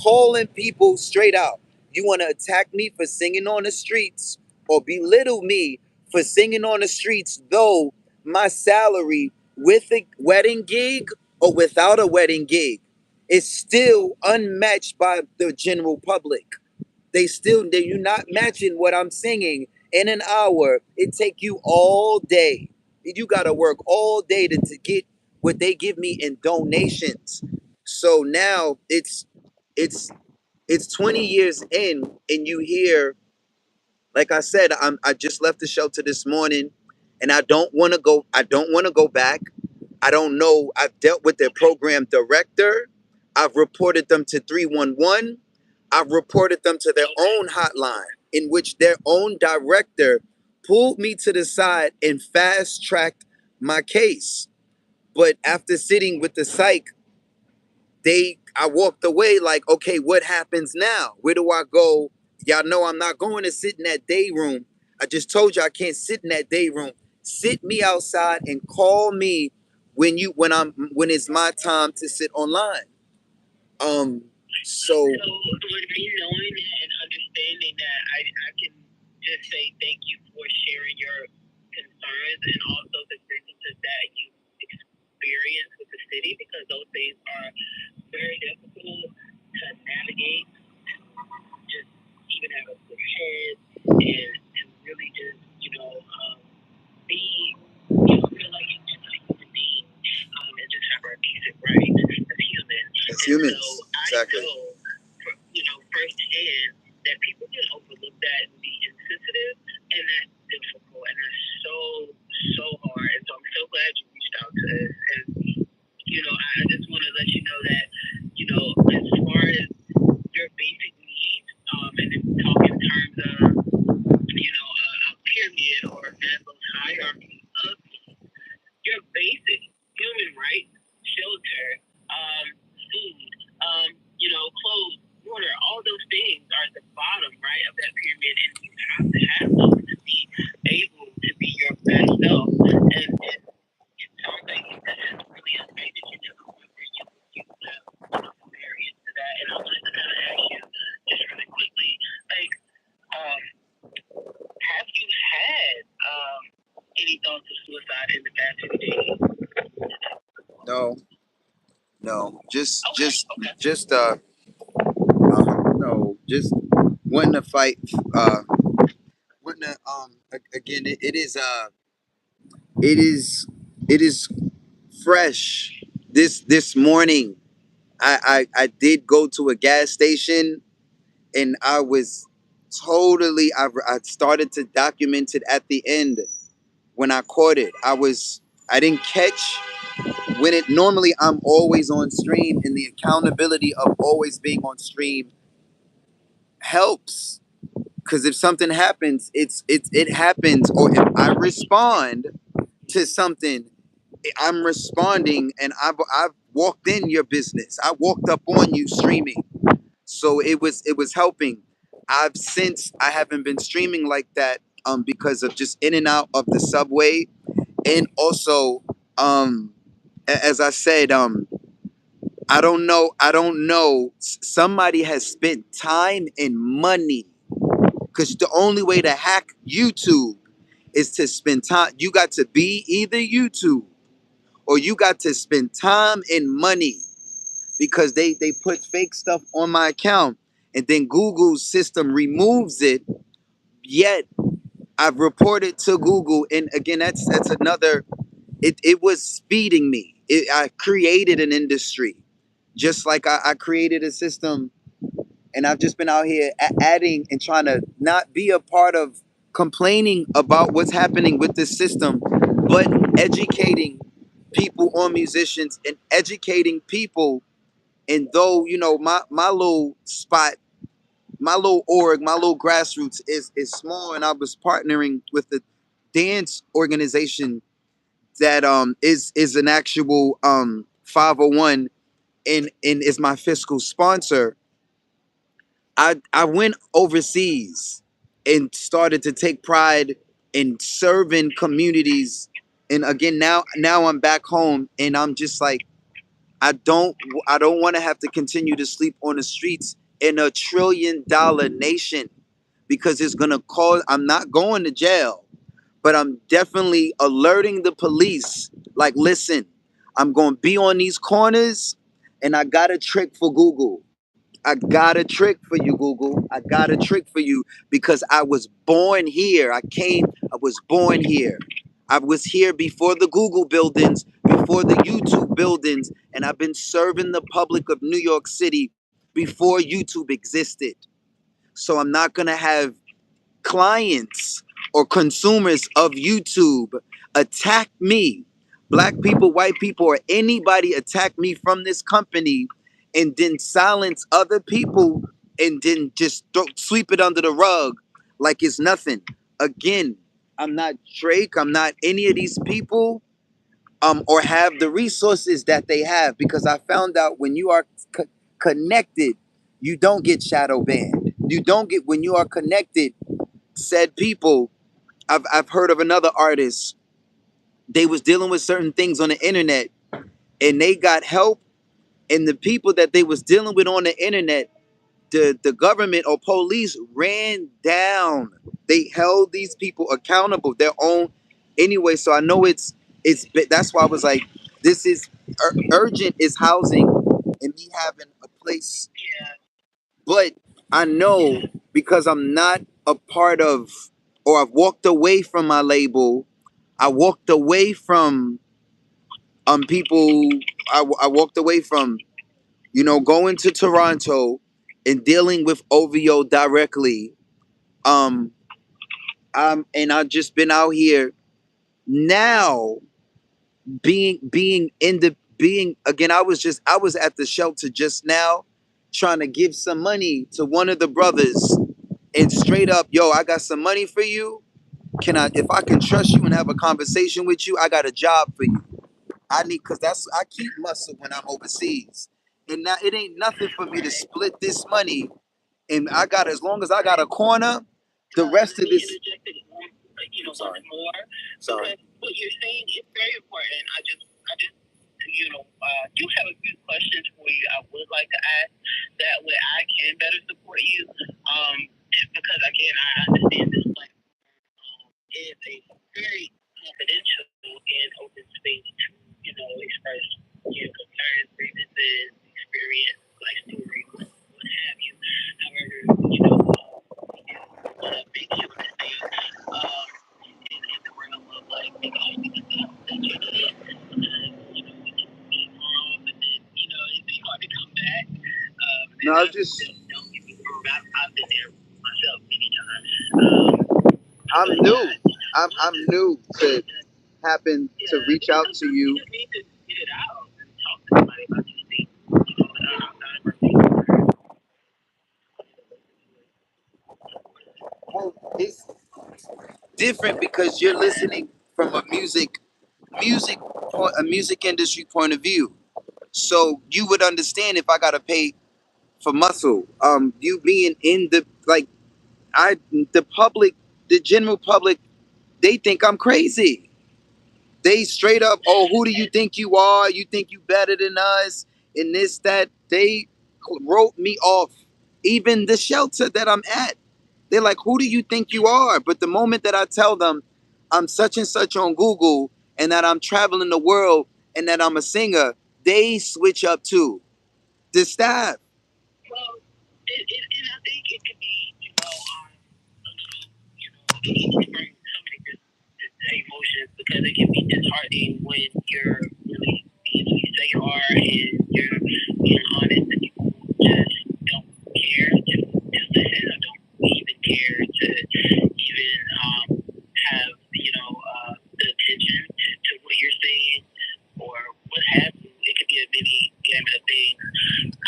calling people straight out. You want to attack me for singing on the streets or belittle me for singing on the streets, though my salary with a wedding gig or without a wedding gig is still unmatched by the general public. You're not matching what I'm singing in an hour. It take you all day. You gotta work all day to get what they give me in donations. So now it's 20 years in, and you hear, like I said, I just left the shelter this morning, and I don't want to go. I don't want to go back. I don't know. I've dealt with their program director. I've reported them to 311. I've reported them to their own hotline, in which their own director pulled me to the side and fast tracked my case. But after sitting with the psych, I walked away like, okay, what happens now? Where do I go? Y'all know I'm not going to sit in that day room. I just told you I can't sit in that day room. Sit me outside and call me when it's my time to sit online. So with me knowing that and understanding that, I can just say thank you for sharing your concerns and also the differences that you experience with the city, because those things are very difficult to navigate. Just even have a clear head and really just be feel like you're just a human being and just have our decent rights as humans. As humans, so exactly. I know, firsthand that people can overlook that and be insensitive, and that's difficult, and that's so hard. And so I'm so glad you reached out to us. And I just want to let you know that as far as your basic needs, and if we talk in terms of a pyramid or Maslow's No, no, Okay, okay. just no, just wanting to fight. Wanting to again, it is it is fresh. This morning, I did go to a gas station, and I was totally. I started to document it at the end when I caught it. I didn't catch when it normally I'm always on stream, and the accountability of always being on stream helps, because if something happens, it happens. Or if I respond to something, I'm responding, and I've walked in your business. I walked up on you streaming, so it was helping. I haven't been streaming like that because of just in and out of the subway, and also um as I said, I don't know. Somebody has spent time and money, because the only way to hack YouTube is to spend time. You got to be either YouTube, or you got to spend time and money, because they put fake stuff on my account, and then Google's system removes it. Yet I've reported to Google, and again, that's another. It was feeding me. I created an industry, just like I created a system, and I've just been out here adding and trying to not be a part of complaining about what's happening with this system, but educating people on musicians and educating people. And though my little spot, my little org, my little grassroots is small, and I was partnering with the dance organization that is an actual 501, and is my fiscal sponsor. I went overseas and started to take pride in serving communities. And again, now I'm back home, and I'm just like, I don't I don't want to have to continue to sleep on the streets in $1 trillion nation, because it's gonna cause. I'm not going to jail, but I'm definitely alerting the police. Like, listen, I'm gonna be on these corners, and I got a trick for Google. I got a trick for you, Google. I got a trick for you, because I was born here. I was born here. I was here before the Google buildings, before the YouTube buildings, and I've been serving the public of New York City before YouTube existed. So I'm not going to have clients or consumers of YouTube attack me, black people, white people, or anybody attack me from this company, and then silence other people, and then just sweep it under the rug like it's nothing. Again, I'm not Drake. I'm not any of these people, or have the resources that they have, because I found out when you are connected, you don't get shadow banned. You don't get when you are connected. Said people, I've heard of another artist. They was dealing with certain things on the internet, and they got help. And the people that they was dealing with on the internet, the government or police ran down. They held these people accountable. Their own anyway. So I know it's. That's why I was like, this is urgent. Is housing and me having a place. But I know, because I'm not a part of, or I've walked away from my label. I walked away from people. I walked away from going to Toronto and dealing with OVO directly. Um, and I've just been out here now, being in the being again. I was at the shelter just now, trying to give some money to one of the brothers, and straight up, yo, I got some money for you. If I can trust you and have a conversation with you, I got a job for you. I need, because I keep muscle when I'm overseas, and now it ain't nothing for me to split this money. And I got, as long as I got a corner, the rest of this. Sorry. More. Sorry. What you're saying is very important. I just, do have a few questions for you. I would like to ask, that way I can better support you. Because again, I understand this platform is a very confidential and open space to, express. you know, certain grievances, experience, like stories, what have you. However, you know, we want to make sure to stay in the realm of like making sure we get the help that you need. You know, we can be grow up and then, you know, it'd be hard to come back. No, And I I was just don't get me wrong, I've been there myself many times. I'm But new. yeah, I'm new to happen to yeah, reach because out to sometimes you you. just need to get it out and talk to somebody about these things. You know, outside of our things. Well, it's different because you're listening from a music industry point of view. So you would understand if I gotta pay for muscle. You being in the like I the public, the general public, they think I'm crazy. They straight up, oh, who do you think you are? You think you better than us? And this, that. They wrote me off. Even the shelter that I'm at. They're like, who do you think you are? But the moment that I tell them I'm such and such on Google and that I'm traveling the world and that I'm a singer, they switch up too. The staff. Well, and I think it could be, you know, a little, you know, it can bring so many emotions because it can be disheartening when you're really being who you say you are and you're being honest and people just don't care to listen or don't even care to even have, you know, the attention to what you're saying or what have you. It could be a mini gamut of things.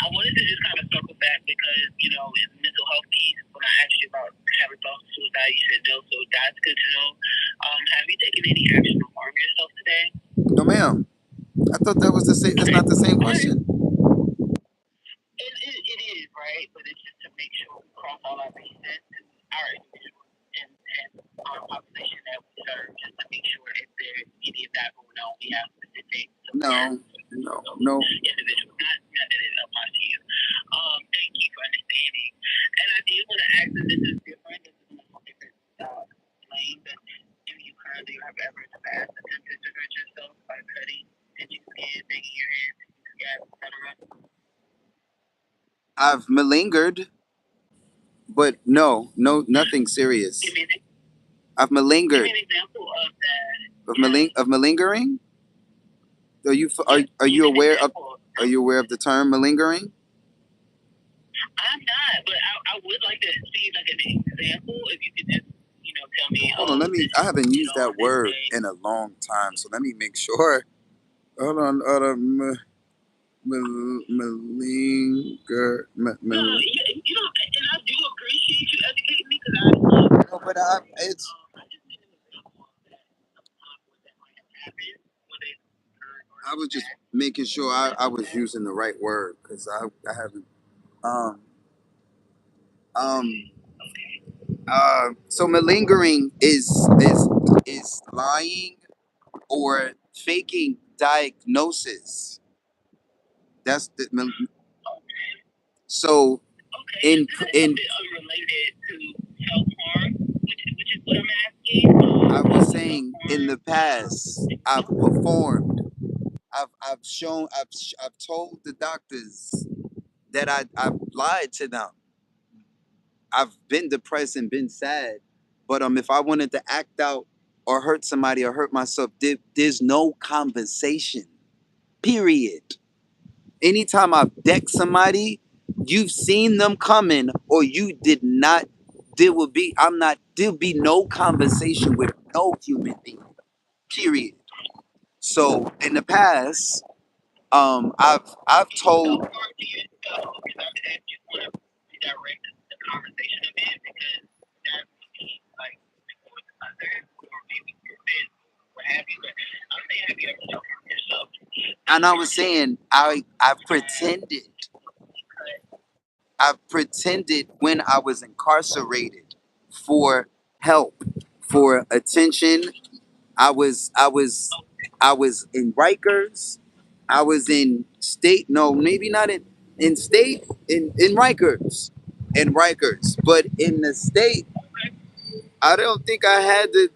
I wanted to just kind of circle back because, you know, in mental health piece, when I asked you about having thoughts of suicide, you said no, so that's good to know. Have you taken any action to harm yourself today? No, ma'am. I thought that was the same. That's Okay. not the same All right. question. It is, right? But it's just to make sure we cross all our bases and our individuals and our population that we serve, just to make sure if there's any of that going on, we have specific support No, for those no. individuals. Not that it applies to you. Thank you for understanding. And I did want to ask, and this is different, this is a different lane, but do you currently have ever in the past attempted to hurt yourself by cutting, pinching skin, banging your head, scabs, etc.? I've malingered, but no, nothing serious. Give me an I've Give me malingered. an example of that. Yeah. Of malingering. Yeah. Are Give you me an aware of example. the term malingering? I'm not, but I would like to see like an example. If you could just, you know, tell me, Hold on, let this me. I is, haven't you used know, on that this word day. in a long time, so let me make sure. Hold on. Malinger. No, you know, and I do appreciate you educating me because I love to No, learn. but it's. I just need an example of that sometimes when that might have happened when they heard or I was just that. making sure I was using the right word because I haven't. Um. Um. So malingering is lying or faking diagnosis. That's the Okay. so Okay, in this is in something unrelated to self harm, which is what I'm asking. I was Self saying in harm. the past I've performed. I've shown. I've told the doctors that I've lied to them. I've been depressed and been sad, but if I wanted to act out or hurt somebody or hurt myself, there's no conversation. Period. Anytime I've decked somebody, you've seen them coming or you did not. There'll be no conversation with no human being. Period. So in the past, I've told. I just want to redirect the conversation a bit because that would be like before the other or maybe your bed or what have you. But I'm saying, have you ever self harm yourself? And I was saying I've pretended when I was incarcerated for help, for attention. I was I was I was in Rikers. I was in state. No, maybe not in state. In Rikers, But in the state, I don't think I had the.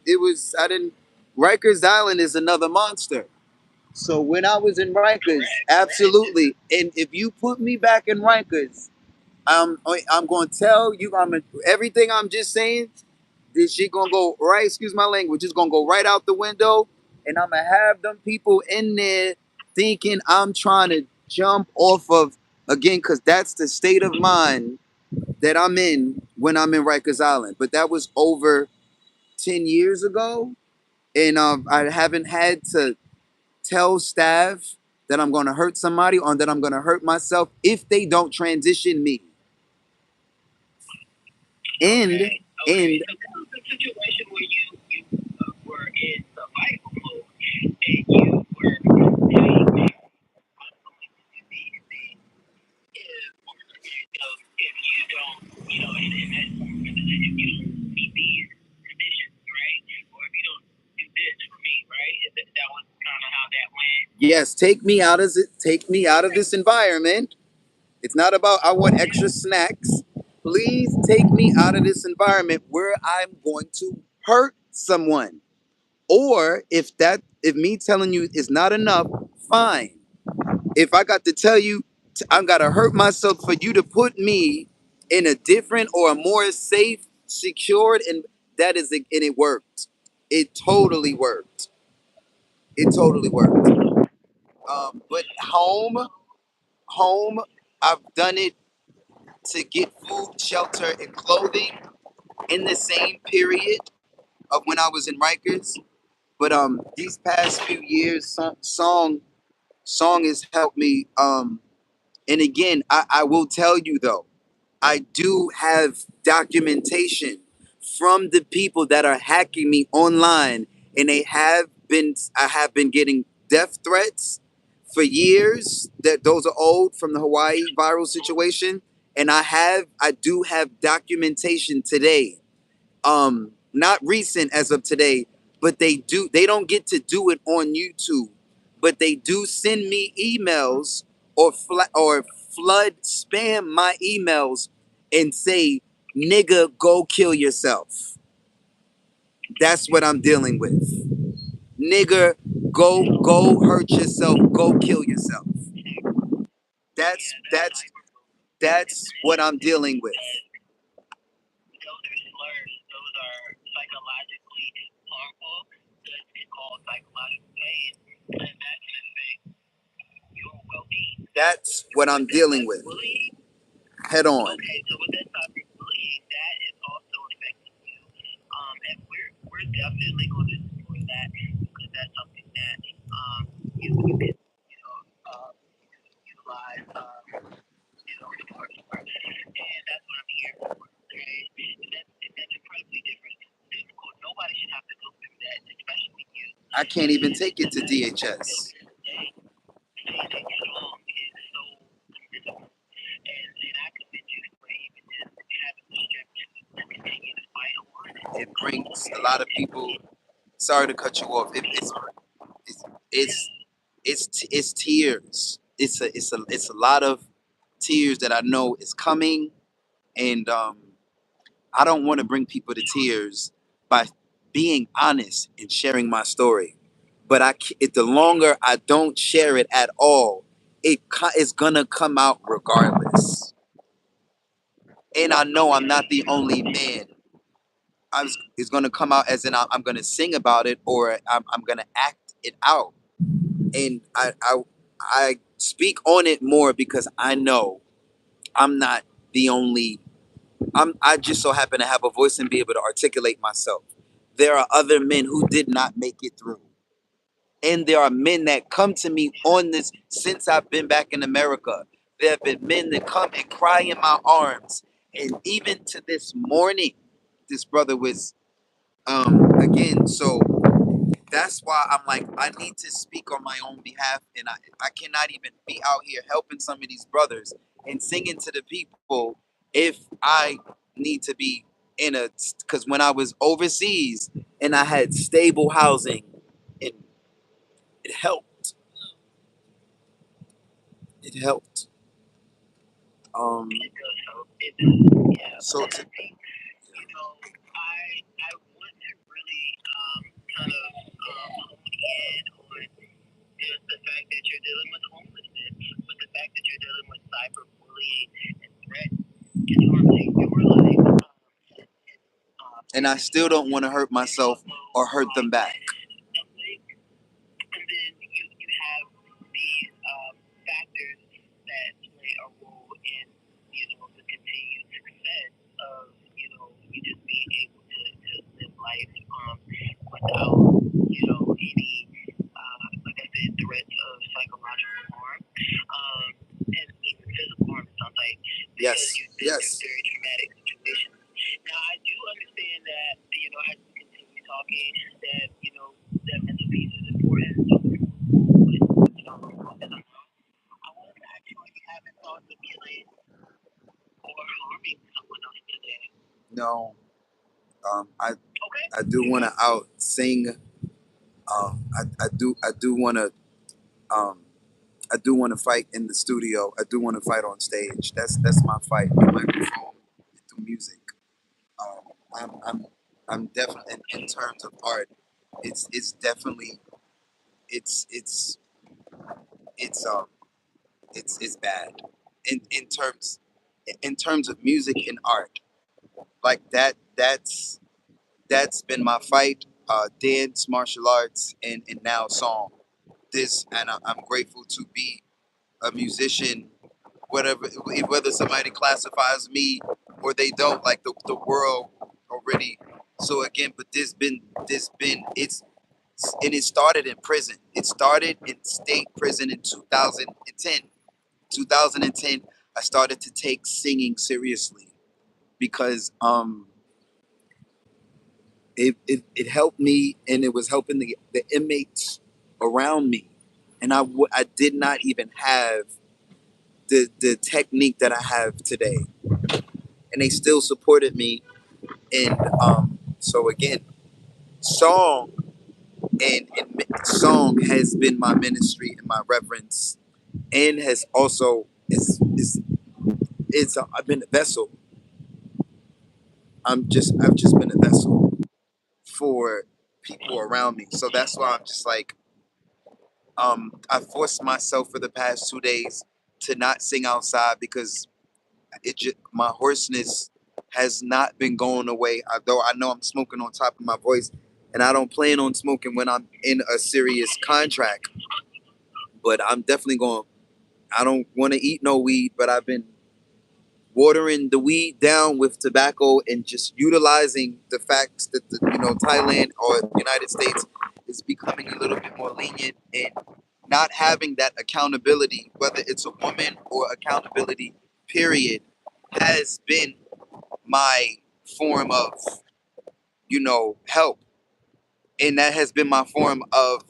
It was I didn't. Rikers Island is another monster. So when I was in Rikers, absolutely. And if you put me back in Rikers, I'm going to tell you, everything I'm just saying. This shit gonna go right. Excuse my language. It's gonna go right out the window, and I'm gonna have them people in there thinking I'm trying to jump off of again, because that's the state of mind that I'm in when I'm in Rikers Island. But that was over 10 years ago, and I haven't had to tell staff that I'm gonna hurt somebody or that I'm gonna hurt myself if they don't transition me. And Okay. and Okay. So this was a situation where you were in survival mode and you were saying I'm going to be if you don't, if you don't meet these conditions, right? Or if you don't do this for me, right? That was kind of how that went. yes, take me out of this environment. It's not about I want extra snacks. Please take me out of this environment where I'm going to hurt someone. Or if me telling you is not enough, fine. If I got to tell you I'm gotta hurt myself for you to put me in a different or a more safe, secured, and it worked. It totally worked. It totally worked. But home, I've done it to get food, shelter, and clothing in the same period of when I was in Rikers. But these past few years, song has helped me. And again, I will tell you though, I do have documentation from the people that are hacking me online, and I have been getting death threats for years. That those are old from the Hawaii viral situation, and I do have documentation today, not recent as of today, but they don't get to do it on YouTube, but they do send me emails or flood spam my emails and say, nigga, go kill yourself. That's what I'm dealing with. Nigga, go hurt yourself, go kill yourself. That's what I'm dealing with. Those are slurs. Those are psychologically harmful. It's called psychological pain, and that can affect your well-being. That's what I'm dealing with. Bullying. Head on. Okay, so with that topic, bullying, that is also affecting you. And we're definitely going to explore that because that's something that you can utilize for. And that's what I'm here for. Okay, that's incredibly difficult. Nobody should have to go through that, especially you. I can't even take it to DHS. Saying that you're strong is so difficult. And I commend you for even just having the strength to continue to fight on. It brings a lot of people. Sorry to cut you off. It's it's it's tears. It's a lot of tears that I know is coming, and I don't want to bring people to tears by being honest and sharing my story. But the longer I don't share it at all, it's gonna come out regardless. And I know I'm not the only man. It's gonna come out as in I'm gonna sing about it, or I'm gonna act it out. And I speak on it more because I know I'm not the only. I just so happen to have a voice and be able to articulate myself. There are other men who did not make it through, and there are men that come to me on this since I've been back in America. There have been men that come and cry in my arms, and even to this morning, this brother was again. So that's why I'm like, I need to speak on my own behalf, and I cannot even be out here helping some of these brothers and singing to the people if I need to be because when I was overseas and I had stable housing, it, it helped. It helped. Um, Yeah. so to, I want to really kind of hone in on just and I still don't want to hurt myself or hurt them back. And then you have these factors that play a role in, the continued success of, you just being able to live life without, any, like I said, threats of psychological harm, and even physical harm in some like because Yes, you've been yes. through very traumatic situations. Now I do understand that, as we continue talking, that, that mental peace is important. So, I wasn't actually having thoughts of killing or harming someone else today. No, I Okay. I do want to out sing. I do want to um, I do want to fight in the studio. I do want to fight on stage. That's my fight. The microphone through music. Um, I'm definitely in terms of art. It's definitely it's it's it's it's bad in in terms of music and art like that. That's been my fight. Dance, martial arts, and now song. This and I'm grateful to be a musician, whether somebody classifies me or they don't, like the world already. So again, but this been it's and it started in prison. It started in state prison in 2010. 2010, I started to take singing seriously because it helped me and it was helping the inmates around me, and I did not even have the technique that I have today, and they still supported me. And so again, song and song has been my ministry and my reverence, and has also I've been a vessel. I've just been a vessel for people around me. So that's why I'm just like I forced myself for the past 2 days to not sing outside because my hoarseness has not been going away. Although I know I'm smoking on top of my voice, and I don't plan on smoking when I'm in a serious contract. But I'm definitely going. I don't want to eat no weed, but I've been watering the weed down with tobacco and just utilizing the facts that Thailand or United States is becoming a little bit more lenient and not having that accountability, whether it's a woman or accountability, period, has been my form of help, and that has been my form of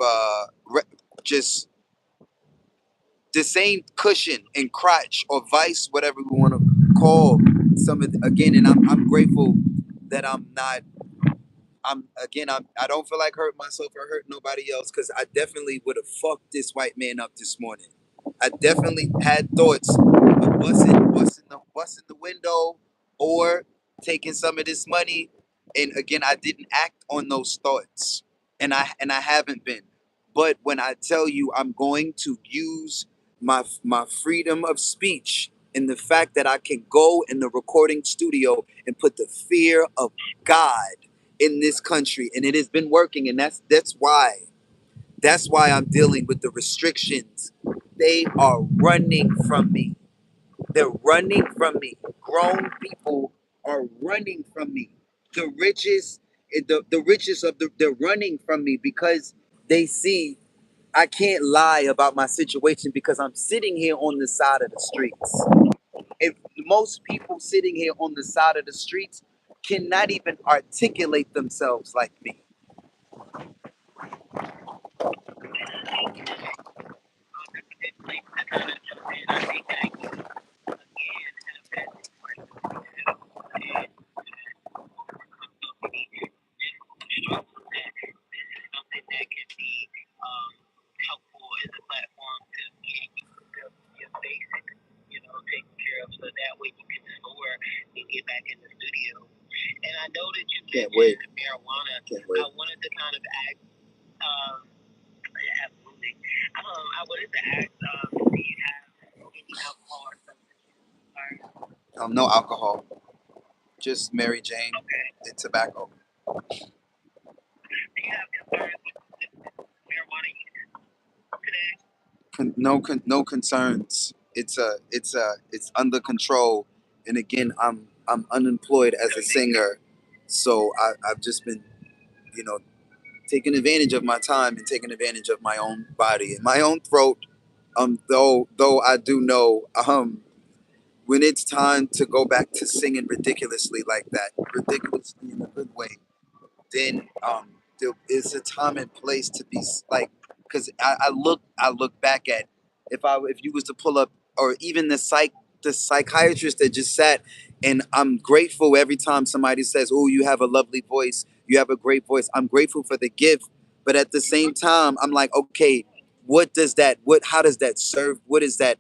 just the same cushion and crotch or vice, whatever we want to call some of again. And I'm grateful that I'm not. I don't feel like hurting myself or hurt nobody else because I definitely would have fucked this white man up this morning. I definitely had thoughts of busting the window or taking some of this money. And again, I didn't act on those thoughts, and I haven't been. But when I tell you, I'm going to use my freedom of speech and the fact that I can go in the recording studio and put the fear of God in this country, and it has been working, and that's why I'm dealing with the restrictions. They are running from me. They're running from me. Grown people are running from me. The richest, the richest they're running from me because they see I can't lie about my situation because I'm sitting here on the side of the streets. If most people sitting here on the side of the streets cannot even articulate themselves like me. Something that can be helpful as a platform to get your basic, taken care of, so that way you can soar and get back in the studio. And I know that you Can't wait. mentioned marijuana. Can't wait. I wanted to kind of ask, absolutely. I wanted to ask, do you have any alcohol or substance use? No alcohol. Just Mary Jane and tobacco. Do you have concerns with marijuana use today? No concerns. It's under control. And again, I'm unemployed as a singer, so I've just been, you know, taking advantage of my time and taking advantage of my own body and my own throat. Though I do know, when it's time to go back to singing ridiculously like that, ridiculously in a good way, then there is a time and place to be like, because I look back at, if you was to pull up, or even the psychiatrist that just sat, and I'm grateful every time somebody says, oh, you have a lovely voice, you have a great voice. I'm grateful for the gift, but at the same time I'm like, okay, what how does that serve, what is that?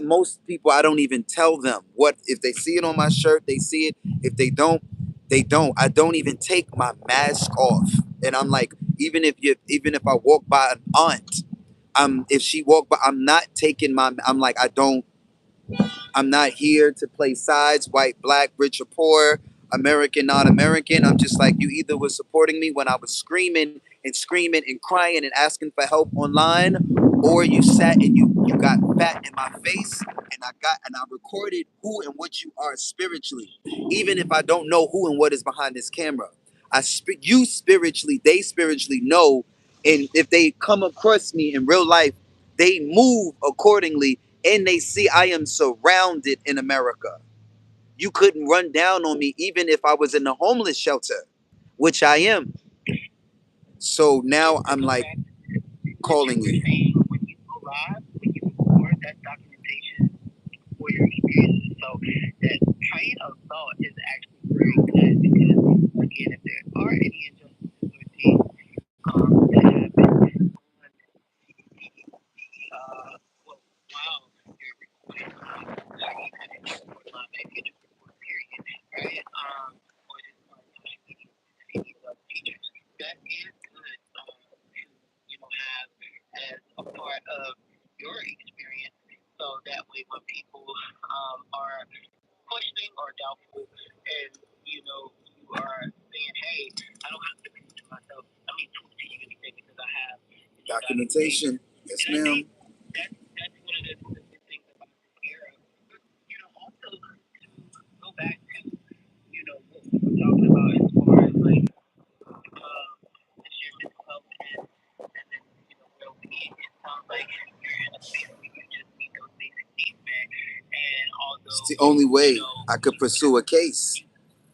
Most people, I don't even tell them what. If they see it on my shirt, they see it. If they don't, they don't. I don't even take my mask off. And I'm like, even if I walk by an aunt, if she walk by, I'm not taking my. I'm like, I'm not here to play sides, white, black, rich or poor, American, not American. I'm just like, you either was supporting me when I was screaming and crying and asking for help online, or you sat and you got fat in my face, and I recorded who and what you are spiritually. Even if I don't know who and what is behind this camera. You spiritually, they spiritually know, and if they come across me in real life, they move accordingly, and they see I am surrounded in America. You couldn't run down on me even if I was in a homeless shelter, which I am. So now I'm like calling you. When you go live, when you record, that documentation for your experiences. So that train of thought is actually very good because, again, if there are any injustices or things that happen on well, while you're recording live, or even if you record live, if you just record period, right? Or just on social media, any of those features. That is good to, have as a part of your experience. So that way when people are questioning or doubtful and, you are saying, hey, I don't have to prove to myself, prove to you anything because I have Documentation. Yes, and I ma'am. think that's one of the good things about this era. But, also to go back to, what we were talking about as far as like this year mental health and then, well-being. It sounds like you're in a space where you just need those basic needs met. And It's although, the only way I could pursue a case.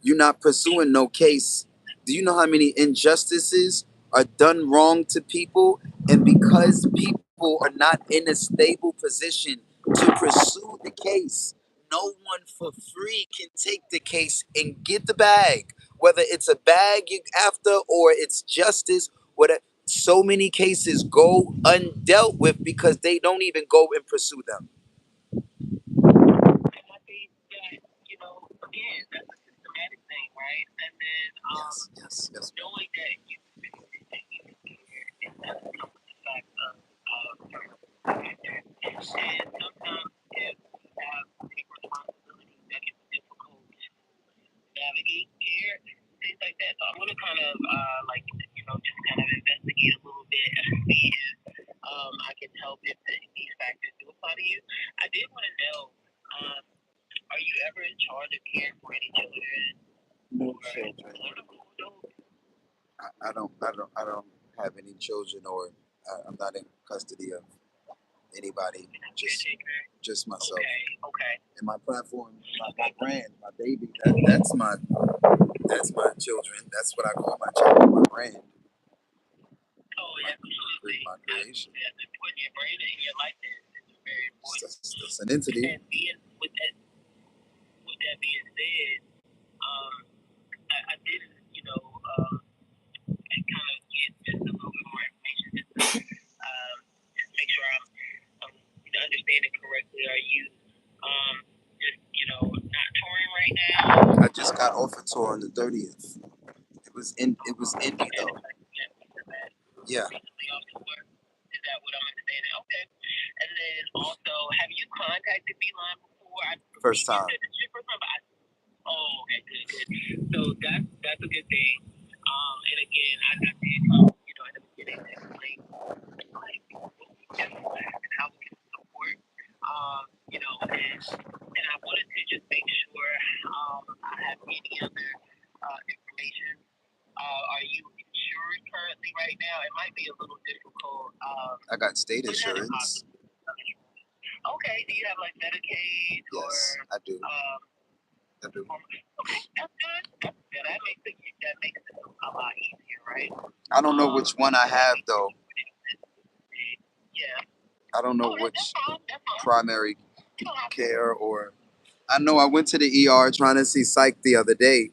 You're not pursuing no case. Do you know how many injustices are done wrong to people? And because people are not in a stable position to pursue the case, no one for free can take the case and get the bag. Whether it's a bag you after or it's justice, whatever. So many cases go undealt with because they don't even go and pursue them. and I think that, again, that's a systematic thing, right? And then Yes, yes, yes. knowing that you that you care, it does come with the fact of certain factors. And sometimes if we have take responsibility, that can be difficult to navigate care, things like that. So I'm gonna kind of just kind of investigate a little bit and see if I can help if these factors do apply to you. I did want to know, um, are you ever in charge of caring for any children No or children. adults? I don't have any children, or I'm not in custody of anybody. Just myself. Okay. And my platform, my brand, my baby. That's my children. That's what I call my children. My brand, Oh, yeah, absolutely. my creation. That's important. Your brain and your life is very important. That's an entity. And with that being said, um, I did, kind of get just a little bit more information just make sure I'm understanding correctly. Are you just not touring right now? I just got off a tour on the 30th. It was indie though. Yeah. Recently off tour. Is that what I'm understanding? Okay. And then also, have you contacted Beeline before? First time. Oh, okay. you insured currently right now? It might be a little difficult. I got state But not insurance. impossible. Okay. Do you have like Medicaid or? Yes, I do. I do. Okay, that's good. Yeah, that makes it a lot easier, right? I don't know which one I have though. Yeah. I don't know Oh, that's which fine. That's fine. primary You don't have to. care or. I know I went to the ER trying to see psych the other day,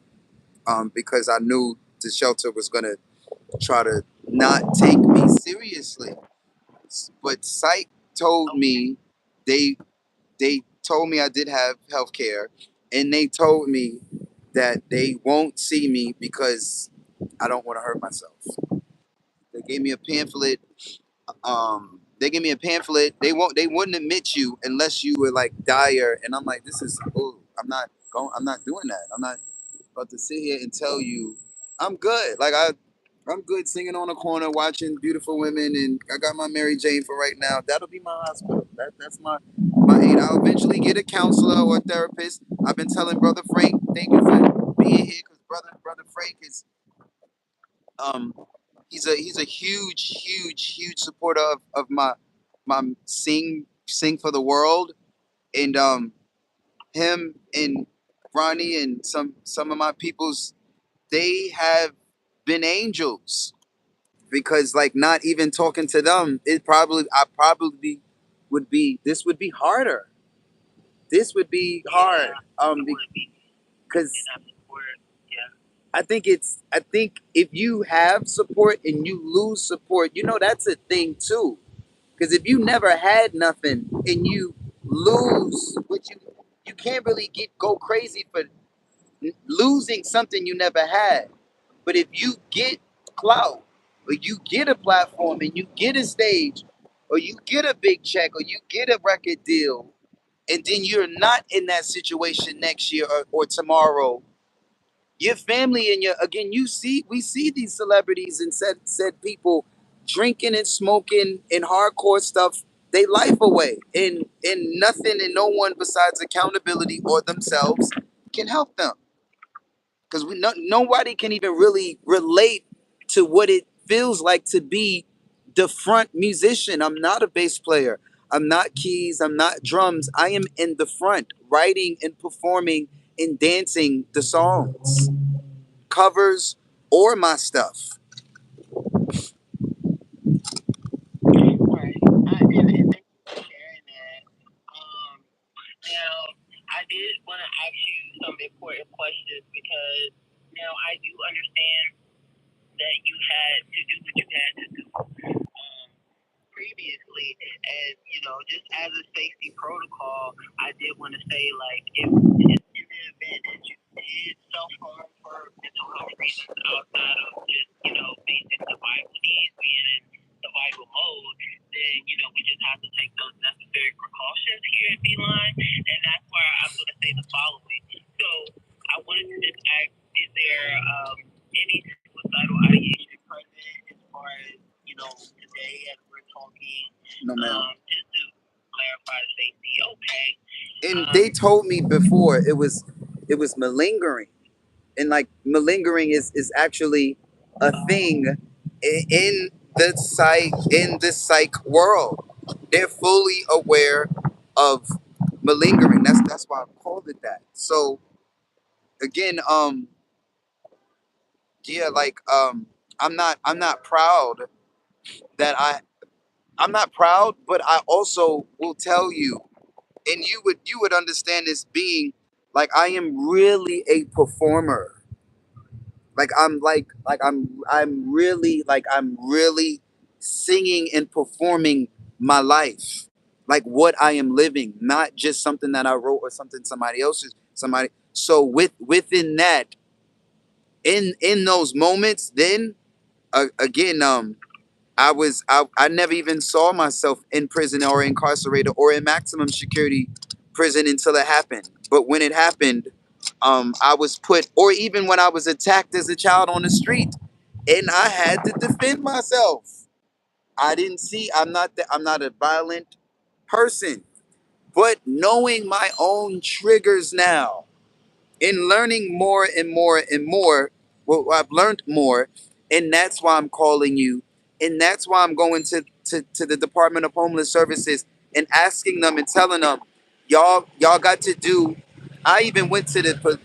because I knew the shelter was gonna try to not take me seriously. But psych told me they they told me I did have health care, and they told me that they won't see me because I don't want to hurt myself. They gave me a pamphlet. They gave me a pamphlet. They wouldn't admit you unless you were like dire. And I'm like, this is, oh, I'm not going. I'm not doing that. I'm not about to sit here and tell you I'm good. I'm good singing on a corner, watching beautiful women, and I got my Mary Jane for right now. That'll be my hospital. That's my aid. I'll eventually get a counselor or a therapist. I've been telling Brother Frank, thank you for being here, because Brother Frank is um he's a huge supporter of my sing for the world, and him and Ronnie and some of my peoples, they have been angels, because like not even talking to them, I probably would be, this would be harder. This would be hard. Because I think if you have support and you lose support, that's a thing too. Because if you never had nothing and you lose, which you can't really go crazy for losing something you never had. But if you get clout, or you get a platform and you get a stage, or you get a big check, or you get a record deal, and then you're not in that situation next year or tomorrow, your family and we see these celebrities and said people drinking and smoking and hardcore stuff, they life away, and nothing and no one besides accountability or themselves can help them, because nobody can even really relate to what it feels like to be the front musician. I'm not a bass player. I'm not keys. I'm not drums. I am in the front, writing and performing and dancing the songs, covers, or my stuff. Right. And thank you for sharing that. Now, I did want to ask you some important questions because now I do understand that you had to do what you had to do previously, and just as a safety protocol, I did want to say, like, if in the event that you did self harm for mental health reasons outside of just basic survival needs, being in survival mode, then we just have to take those necessary precautions here at Beeline, and that's why I'm going to say the following. So I wanted to just ask: is there any suicidal ideation present as far as today as we're talking? No, ma'am. Just to clarify the safety. Okay. And they told me before it was malingering, and like malingering is actually a thing in the psych world. They're fully aware of malingering. That's why I called it that. So again, yeah, like I'm not proud that I'm not proud, but I also will tell you, and you would understand this, being like I am really a performer. I'm really singing and performing my life, like what I am living, not just something that I wrote or something somebody else's somebody. So within that, in those moments, then again, I never even saw myself in prison or incarcerated or in maximum security prison until it happened. But when it happened, I was put, or even when I was attacked as a child on the street, and I had to defend myself. I didn't see. I'm not a violent person, but knowing my own triggers now, and learning more and more and more, well, I've learned more. And that's why I'm calling you. And that's why I'm going to the Department of Homeless Services and asking them and telling them, y'all got to do. I even went to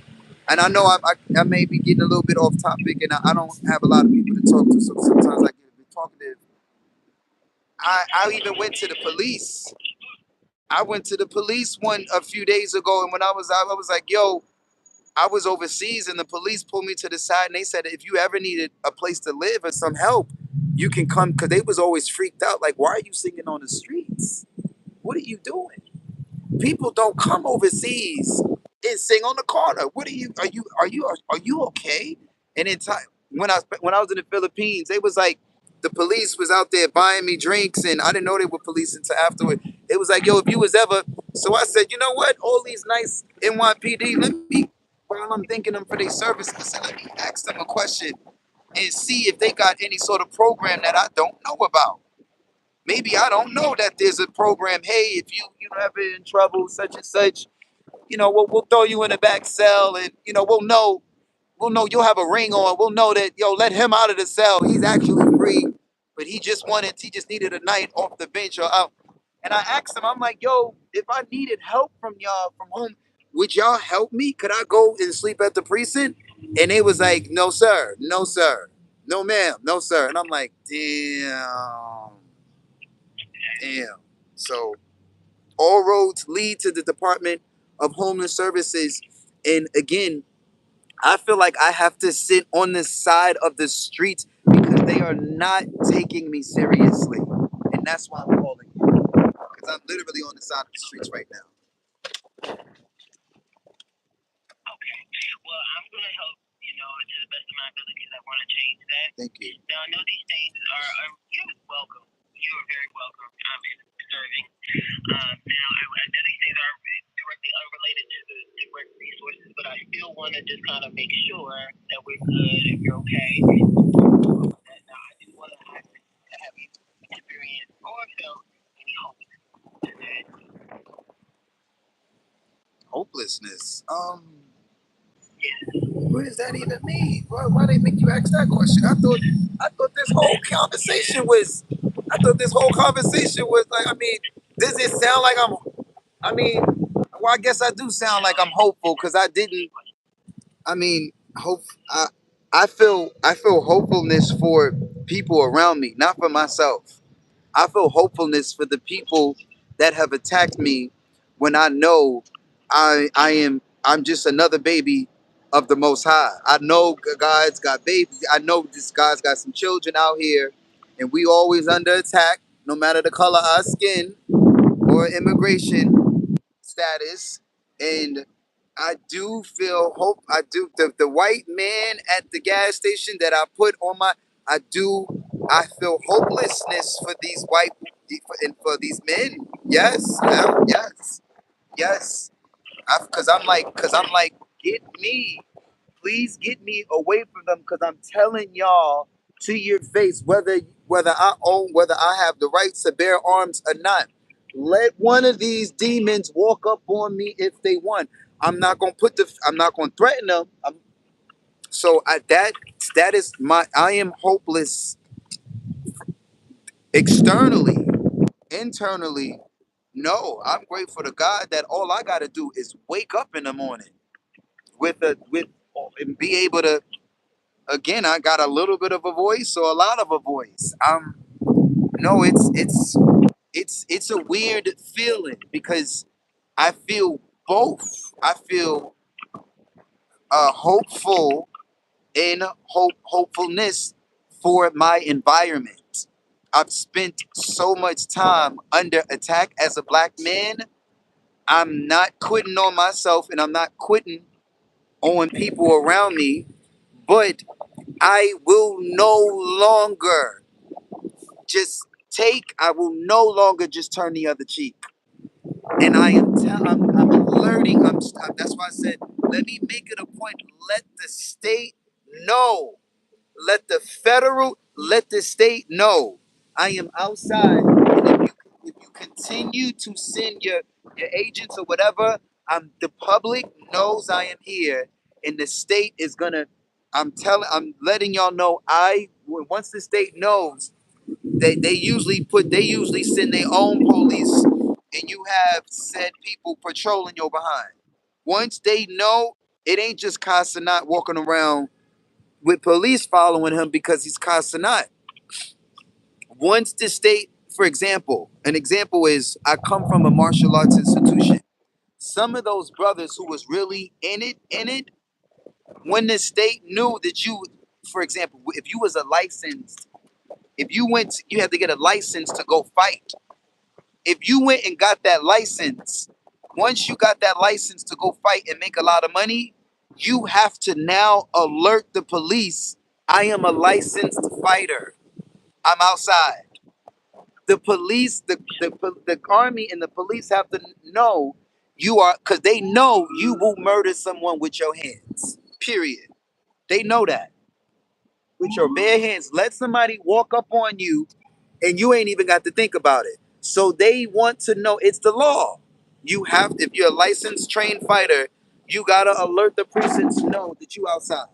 and I know I may be getting a little bit off topic, and I don't have a lot of people to talk to, so sometimes I get a bit talkative. I even went to the police. I went to the police one a few days ago, and when I was out, I was like, yo, I was overseas, and the police pulled me to the side, and they said, if you ever needed a place to live or some help, you can come, because they was always freaked out. Like, why are you singing on the streets? What are you doing? People don't come overseas and sing on the corner. What are you okay? And in time when I was in the Philippines, they was like the police was out there buying me drinks, and I didn't know they were police until afterward. It was like, yo, if you was ever, so I said, you know what? All these nice NYPD, let me, while I'm thanking them for their service, I said, let me ask them a question and see if they got any sort of program that I don't know about. Maybe I don't know that there's a program. Hey, if you ever in trouble, such and such, we'll throw you in the back cell, and we'll know you'll have a ring on. We'll know that, let him out of the cell. He's actually free, but he just needed a night off the bench or out. And I asked him, I'm like, yo, if I needed help from y'all from home, would y'all help me? Could I go and sleep at the precinct? And they was like, no sir, no sir, no ma'am, no sir. And I'm like, damn. So all roads lead to the Department of Homeless Services. And again, I feel like I have to sit on the side of the streets because they are not taking me seriously. And that's why I'm calling you. Because I'm literally on the side of the streets right now. Okay. Well, I'm going to help, to the best of my abilities. I want to change that. Thank you. Now, I know these things you're welcome. You are very welcome. I'm serving. Now, I know these things are directly unrelated to the direct resources, but I still want to just kind of make sure that we're good, if you're okay. Now, I do want to have you experience or felt any hope in that. Hopelessness. Yes. What does that even mean? Why they make you ask that question? I thought this whole conversation was. I thought this whole conversation was like. I mean, does it sound like I'm? I mean, well, I guess I do sound like I'm hopeful because I didn't. I mean, hope. I feel hopefulness for people around me, not for myself. I feel hopefulness for the people that have attacked me when I know I'm just another baby of the Most High. I know God's got babies. I know this God's got some children out here, and we always under attack, no matter the color of our skin or immigration status. And I do feel hope. I do the white man at the gas station that I put on my. I do. I feel hopelessness for these white and for these men. Yes, yes, yes. Because I'm like, get me, please get me away from them. Because I'm telling y'all to your face, whether I have the right to bear arms or not. Let one of these demons walk up on me if they want. I'm not gonna threaten them. That is my. I am hopeless externally. Internally, no. I'm grateful to God that all I gotta do is wake up in the morning with and be able to. Again, I got a little bit of a voice or a lot of a voice. No, it's a weird feeling because I feel both. I feel hopeful and hopefulness for my environment. I've spent so much time under attack as a black man. I'm not quitting on myself and I'm not quitting on people around me, but I will no longer I will no longer just turn the other cheek. And I'm alerting. That's why I said, let me make it a point. Let the state know. Let the state know. I am outside. And if you continue to send your agents or whatever, the public knows I am here. And the state is gonna, I'm letting y'all know I once the state knows, they usually send their own police, and you have said people patrolling your behind. Once they know, it ain't just Casanat walking around with police following him because he's Casanat. Once the state, for example, an example is I come from a martial arts institution. Some of those brothers who was really in it, when the state knew that you, for example, if you was a licensed, if you went, you had to get a license to go fight. If you went and got that license, once you got that license to go fight and make a lot of money, you have to now alert the police. I am a licensed fighter. I'm outside. The police, the army and the police have to know you are, because they know you will murder someone with your hands. Period. They know that. With your bare hands. Let somebody walk up on you and you ain't even got to think about it. So they want to know, it's the law. You have, if you're a licensed trained fighter, you gotta alert the precincts to know that you outside.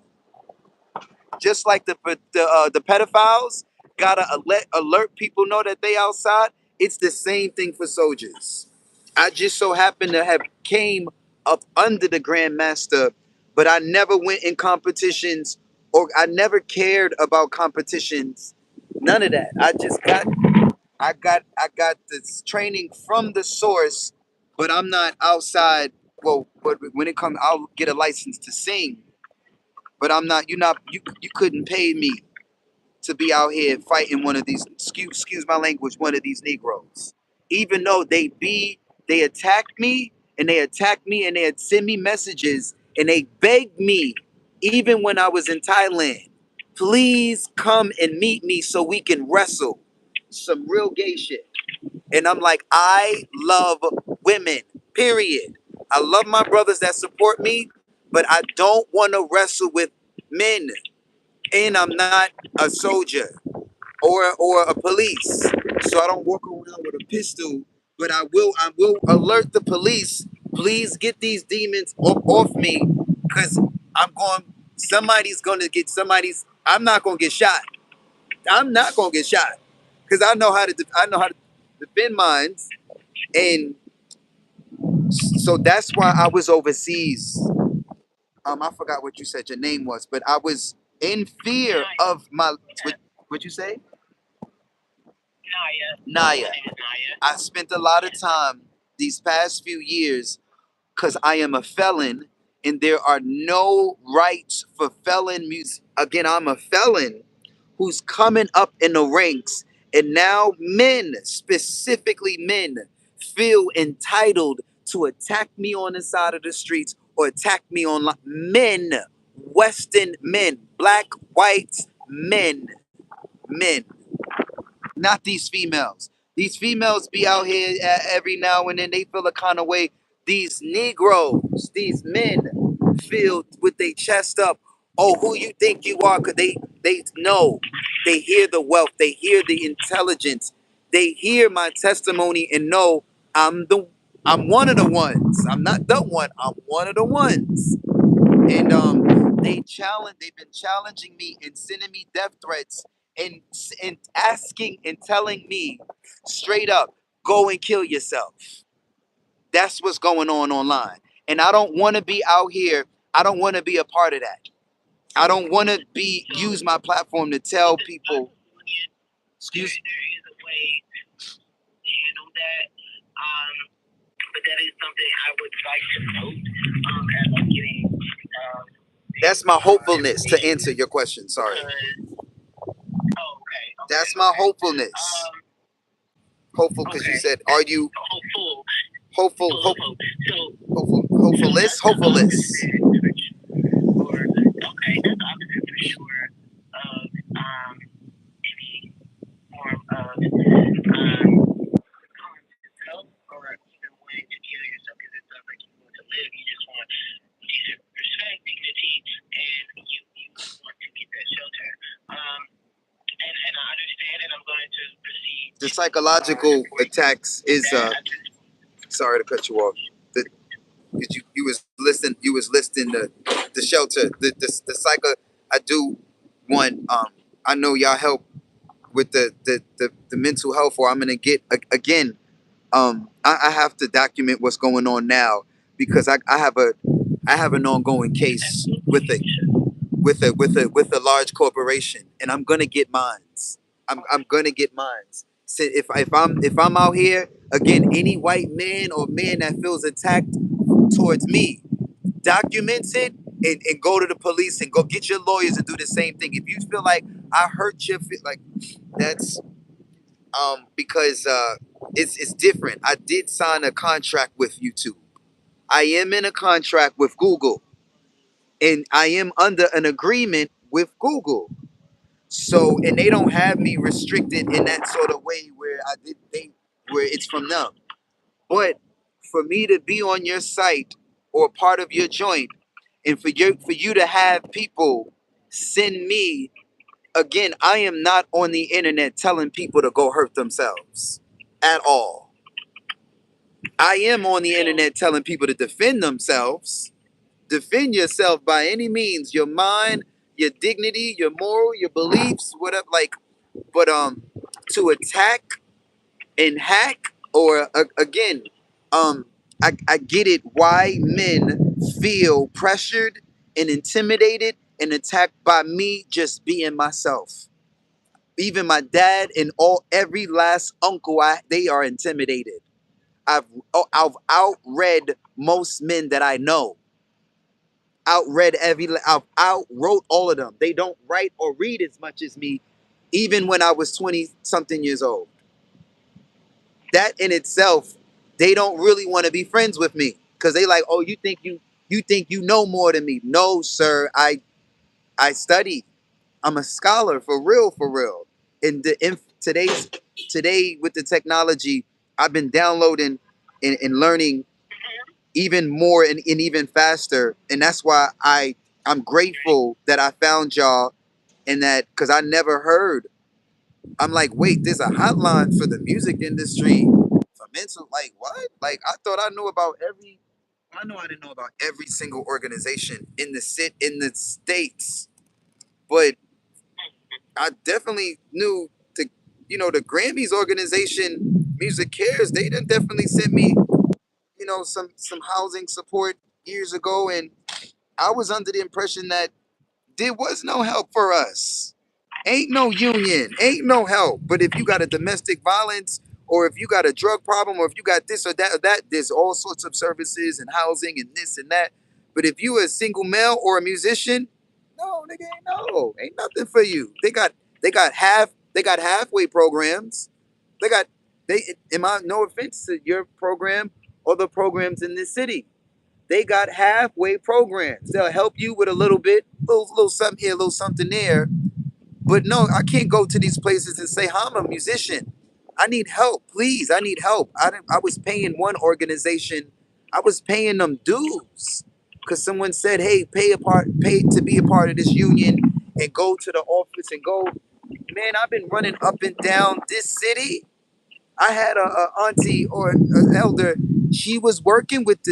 Just like the pedophiles gotta alert people know that they outside. It's the same thing for soldiers. I just so happen to have came up under the Grandmaster, but I never went in competitions or I never cared about competitions. None of that. I got this training from the source, but I'm not outside. Well, but when it comes, I'll get a license to sing, but I'm not. You couldn't pay me to be out here fighting one of these. Excuse my language. One of these Negroes, even though they attacked me and they attacked me and they had sent me messages and they begged me, even when I was in Thailand, please come and meet me so we can wrestle. Some real gay shit. And I'm like, I love women, period. I love my brothers that support me, but I don't want to wrestle with men. And I'm not a soldier or a police. So I don't walk around with a pistol, but I will alert the police. Please get these demons off me. Cause somebody's gonna get I'm not gonna get shot. I'm not gonna get shot. Cause I know how to defend mine. And so that's why I was overseas. I forgot what you said your name was, but I was in fear of my. What you say? Naya. I spent a lot of time these past few years because I am a felon, and there are no rights for felon music. Again, I'm a felon who's coming up in the ranks, and now men, specifically men, feel entitled to attack me on the side of the streets or attack me online. Men, Western men, black, white men, not these females. These females be out here every now and then. They feel a kind of way. These Negroes, these men, feel with their chest up. Oh, who you think you are? Cause they know. They hear the wealth. They hear the intelligence. They hear my testimony and know I'm the I'm one of the ones. I'm not the one. I'm one of the ones. And they've been challenging me and sending me death threats and asking and telling me straight up, go and kill yourself. That's what's going on online. And I don't want to be out here. I don't want to be a part of that. I don't want to be use my platform to tell people. Excuse. There is a way to handle that. But that is something I would like to note as I'm getting. That's my hopefulness to answer your question. Sorry. Okay. That's my hopefulness. Hopeful because you said, are you hopeful? Hopefulness? Hopefulness. Or okay, that's opposite for sure of any form of harm to yourself or even wanting to kill yourself because it sounds like you want to live. You just want decent respect, dignity, and you want to get that shelter. And I understand, and I'm going to proceed. The psychological attacks is sorry to cut you off. The, you was listing the shelter the psycho. I do want I know y'all help with the mental health, or I'm gonna get again. I have to document what's going on now because I have an ongoing case with a large corporation, and I'm gonna get mines. I'm gonna get mines. So if I'm out here again, any white man or man that feels attacked towards me, documents it and go to the police and go get your lawyers and do the same thing. If you feel like I hurt your like that's because it's different. I did sign a contract with YouTube. I am in a contract with Google, and I am under an agreement with Google. So, and they don't have me restricted in that sort of way where I did think where it's from them. But for me to be on your site or part of your joint, and for you to have people send me again, I am not on the internet telling people to go hurt themselves at all. I am on the internet telling people to defend themselves. Defend yourself by any means, your mind, your dignity, your moral, your beliefs, whatever. Like, but to attack and hack, or again, I get it. Why men feel pressured and intimidated and attacked by me just being myself. Even my dad and every last uncle, they are intimidated. I've outread most men that I know. I've outwrote all of them. They don't write or read as much as me, even when I was 20 something years old. That in itself, they don't really want to be friends with me because they like, oh, you think you know more than me. No, sir. I study. I'm a scholar for real, for real. And today with the technology, I've been downloading and learning even more and even faster. And that's why I'm grateful that I found y'all and that because I never heard. I'm like, wait, there's a hotline for the music industry for mental. Like what? Like I thought I knew about every. I know I didn't know about every single organization in the states, but I definitely knew the Grammys organization, Music Cares. They done definitely sent me some housing support years ago, and I was under the impression that there was no help for us. Ain't no union, ain't no help. But if you got a domestic violence, or if you got a drug problem, or if you got this or that, there's all sorts of services and housing and this and that. But if you a single male or a musician, no, nigga, ain't nothing for you. They got halfway programs. They got they. Am I no offense to your program or the programs in this city? They got halfway programs. They'll help you with a little bit, little something here, little something there. But no, I can't go to these places and say, I'm a musician. I need help, please. I need help. I was paying one organization, I was paying them dues because someone said, hey, pay to be a part of this union and go to the office and go. Man, I've been running up and down this city. I had a auntie or an elder. She was working with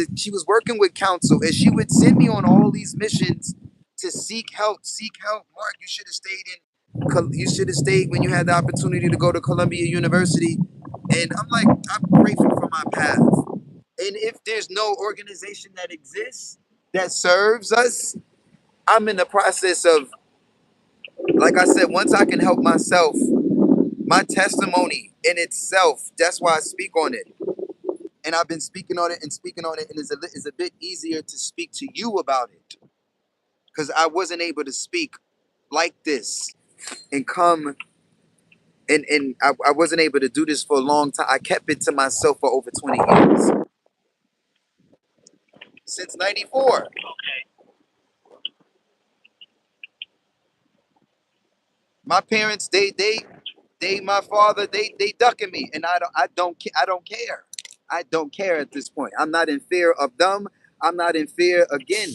council, and she would send me on all these missions to seek help. Seek help, Mark. You should have stayed in. You should have stayed when you had the opportunity to go to Columbia University. And I'm like, I'm grateful for my path. And if there's no organization that exists that serves us, I'm in the process of, like I said, once I can help myself, my testimony in itself, that's why I speak on it. And I've been speaking on it and speaking on it, and it's a bit easier to speak to you about it because I wasn't able to speak like this and come and I wasn't able to do this for a long time. I kept it to myself for over 20 years since '94. My parents, my father, they ducking me, and I don't care. I don't care at this point. I'm not in fear of them. I'm not in fear again.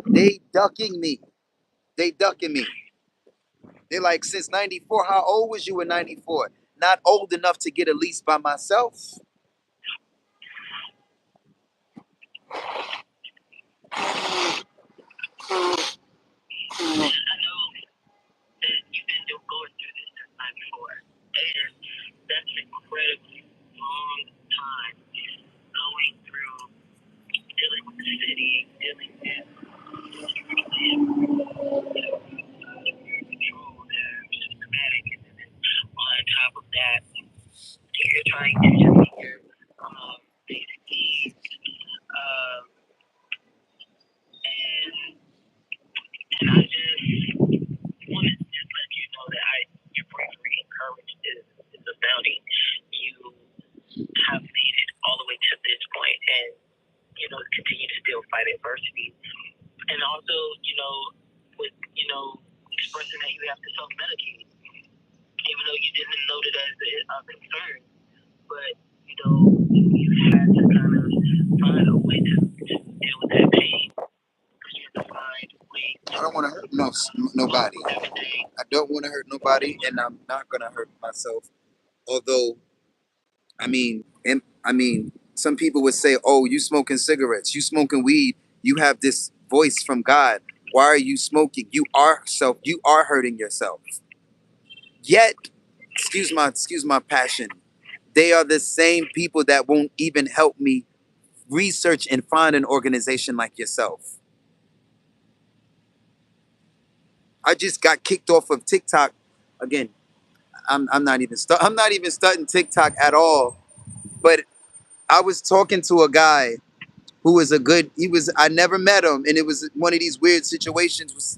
They ducking me. They ducking me. They're like, since '94, how old was you in '94? Not old enough to get a lease by myself. And that's an incredibly long time going through dealing with the city, dealing with control that are systematic, and then on top of that, you're trying to just meet your basic needs. Um, and and I just wanted to just let you know that your bravery and courage is astounding. You have made it all the way to this point, and continue to still fight adversity, and also with expressing that you have to self medicate, even though you didn't note it as a concern, but you had to kind of find a way to deal with that pain. You have to find ways I don't want to hurt nobody. I don't want to hurt nobody, and I'm not gonna hurt myself. Although, some people would say, "Oh, you smoking cigarettes, you smoking weed, you have this voice from God. Why are you smoking? You are hurting yourself." Yet, excuse my passion. They are the same people that won't even help me research and find an organization like yourself. I just got kicked off of TikTok again. I'm not even starting TikTok at all. But I was talking to a guy who was I never met him, and it was one of these weird situations.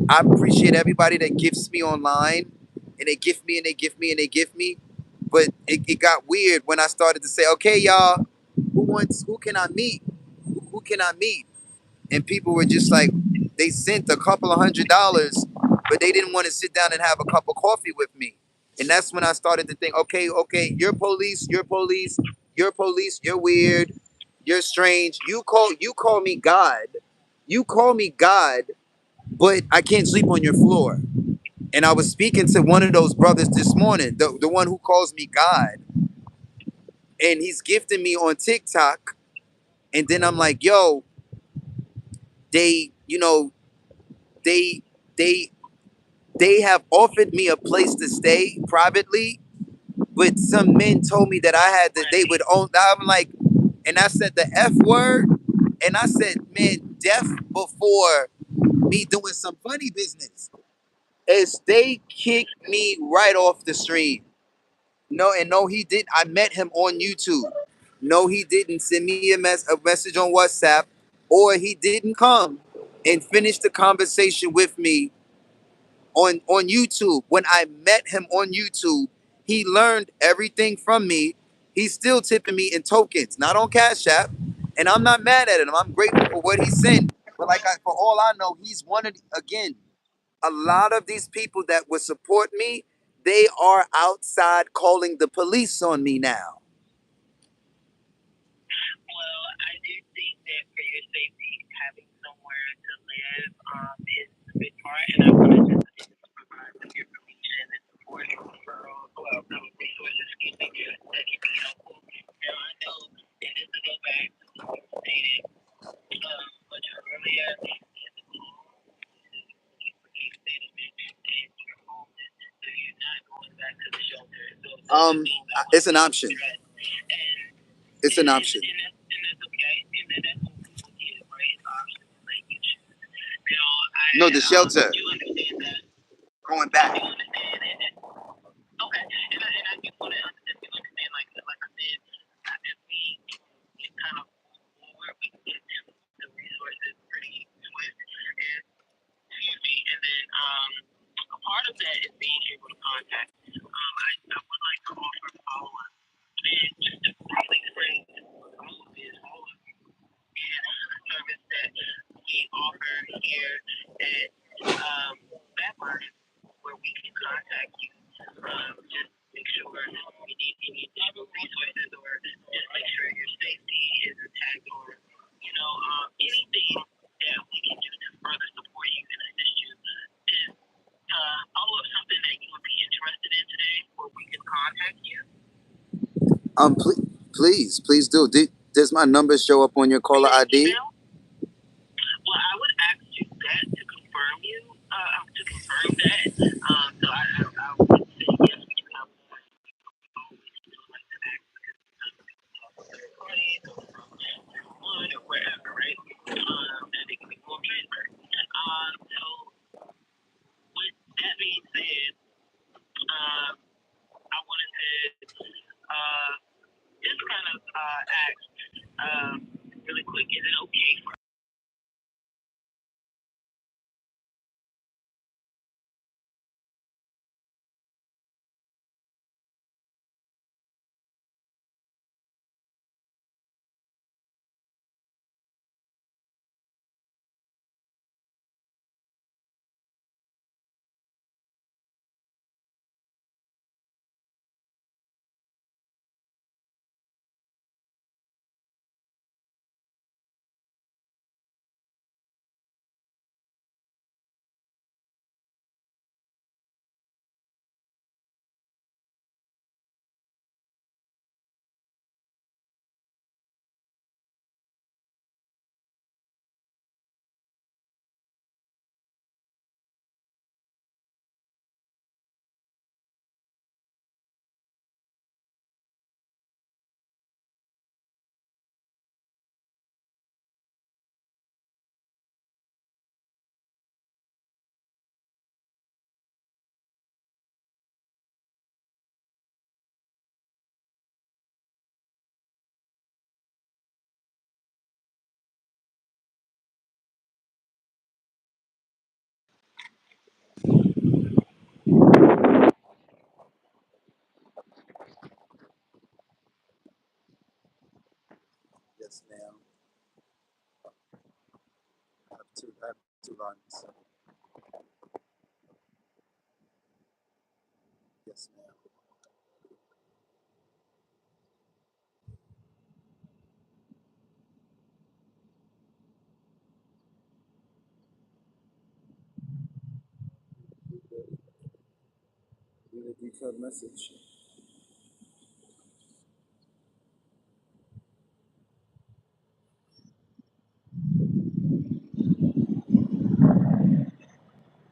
I appreciate everybody that gifts me online, and they gift me and they gift me and they gift me. But it got weird when I started to say, okay, y'all, who can I meet? Who can I meet? And people were just like, they sent a couple of $100, but they didn't want to sit down and have a cup of coffee with me. And that's when I started to think, okay, you're police, you're police, you're weird, you're strange. You call me God. You call me God, but I can't sleep on your floor. And I was speaking to one of those brothers this morning, the one who calls me God, and he's gifting me on TikTok. And then I'm like, yo, they, you know, they they they have offered me a place to stay privately, but some men told me that they would own. I'm like, and I said the F word, and I said, man, death before me doing some funny business. As they kicked me right off the stream. No, he didn't. I met him on YouTube. No, he didn't send me a message on WhatsApp, or he didn't come and finish the conversation with me on YouTube. When I met him on YouTube, he learned everything from me. He's still tipping me in tokens, not on Cash App, and I'm not mad at him. I'm grateful for what he sent. But for all I know, he's one of again. A lot of these people that would support me, they are outside calling the police on me now. Well, I do think that for your safety, having somewhere to live is a big part, and I want to just provide some information and support and referrals, resources, that can be helpful. Now, I know, and this to go back to what you stated much earlier, is the home for case management, and you're homeless, so you're not going back to the shelter. It's an option. It's an option. And that's okay. And that's what people get, right? It's options like you choose. Now, no, the shelter. You understand that? Going back. You understand it. Okay. And I do want to understand, like I said, if we can kind of move forward, we can get the resources pretty swift. And excuse me. And then a part of that is being able to contact. I would like to offer follow up. And just to really explain all of this, all of it is a service that we offer here at Backline, where we can contact you. Just make sure you need any additional resources, or just make sure your safety is intact, or anything that we can do to further support you and assist you. Is follow up something that you would be interested in today, where we can contact you? Please do. Does my number show up on your caller ID? Well, I would ask you that to confirm that. So I would say yes, we do have I have two lines. Yes, ma'am. Leave a detailed message.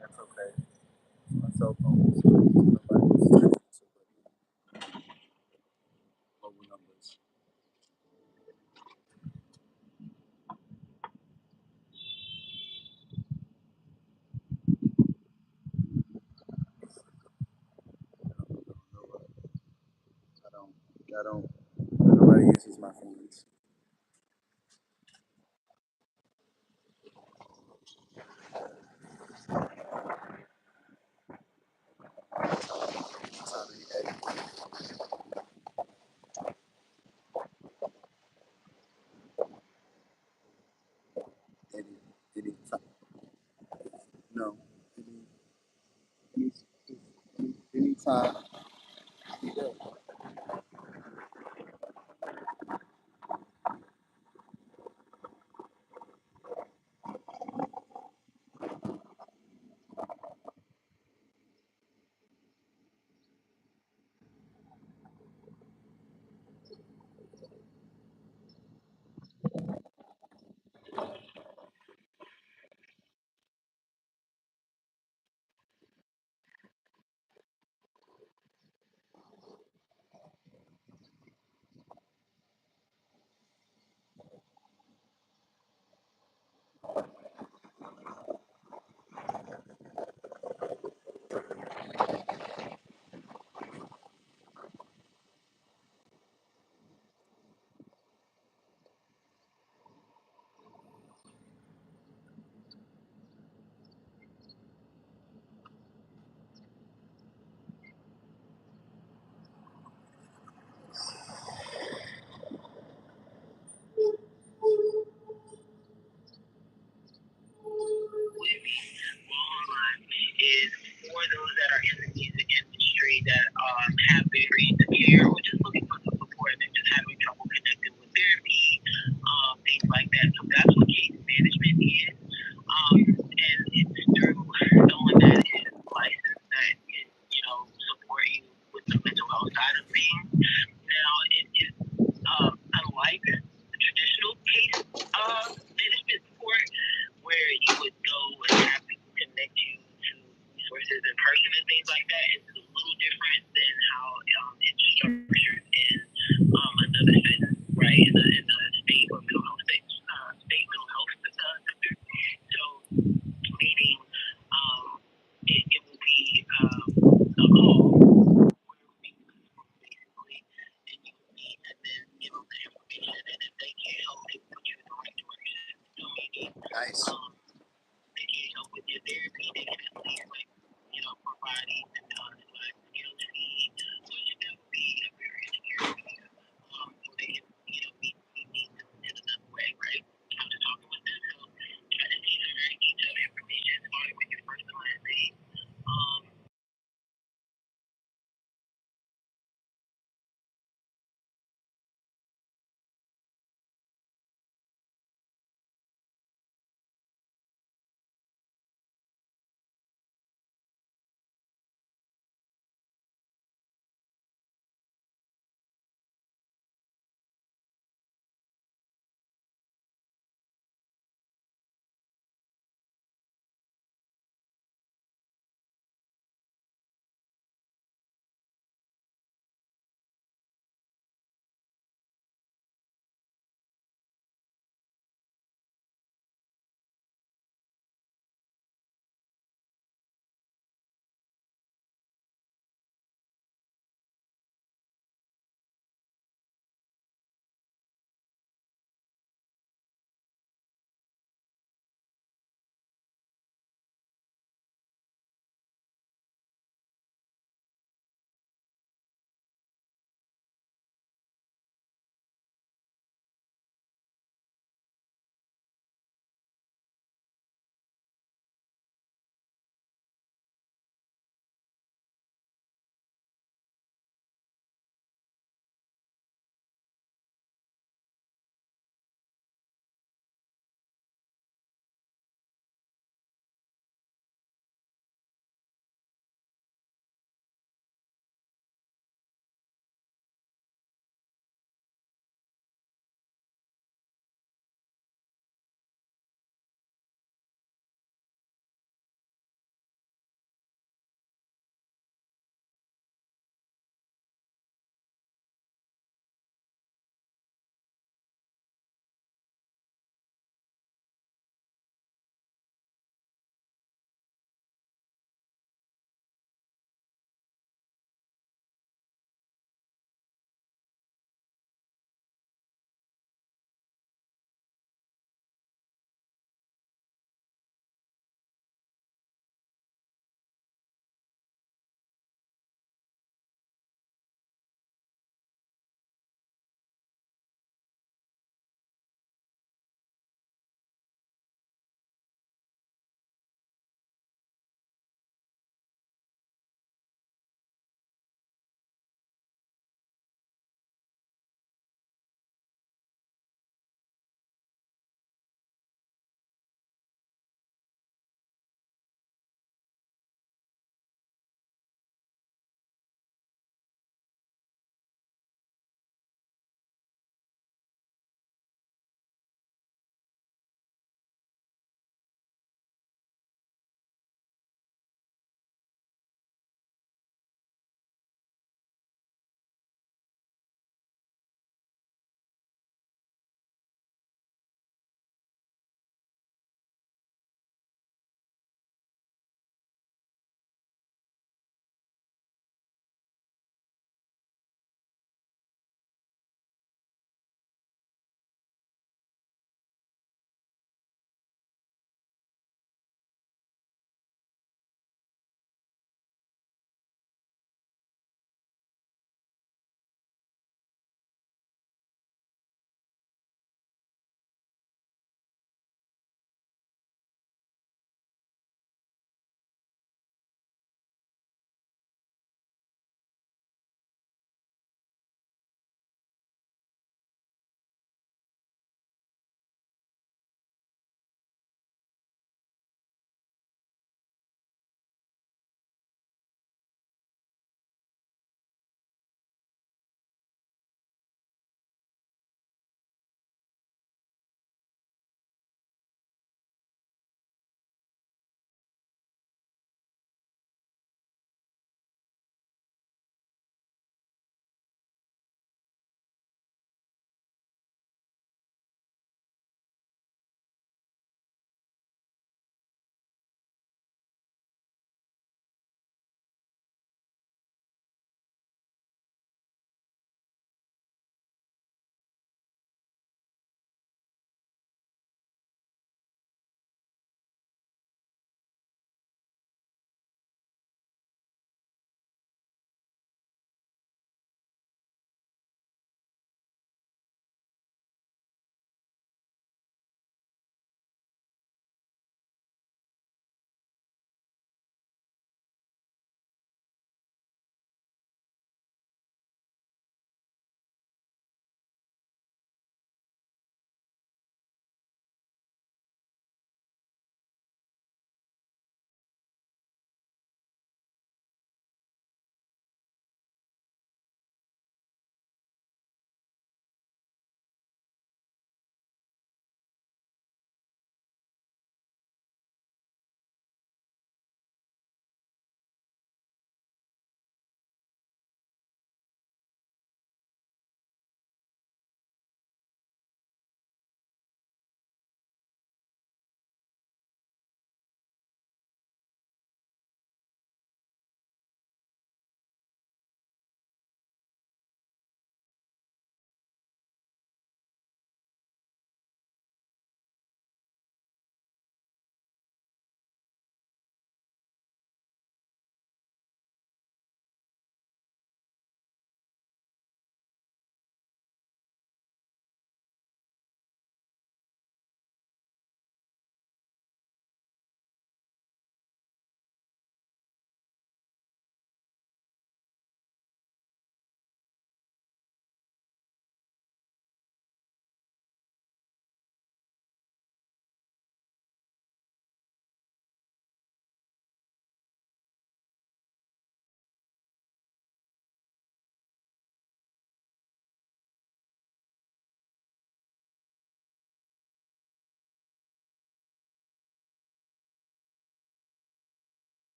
That's okay. My cell phone is nobody was texting to mobile numbers. I don't. I don't. Nobody uses my phones. Sorry, Eddie. Eddie. No. Any, anytime. Is for those that are in the music industry that have been reading the care or just looking for some support and just having trouble connecting with therapy, things like that. So that's what case management is. And it's through someone that is licensed that can, support you with the mental health side of things. Now, it is unlike the traditional case management support where you would go and have people connect you to resources in person and things like that. It's a little different than how it's structured in another setting, right? In the state or mental health state mental health sector. So, meaning it will be a call where it would be basically, and you would meet and then give them the information, and if they can't help, they put you in the right direction. So, meaning, Nice. they can't help with your therapy, they can at least, providing and advice skills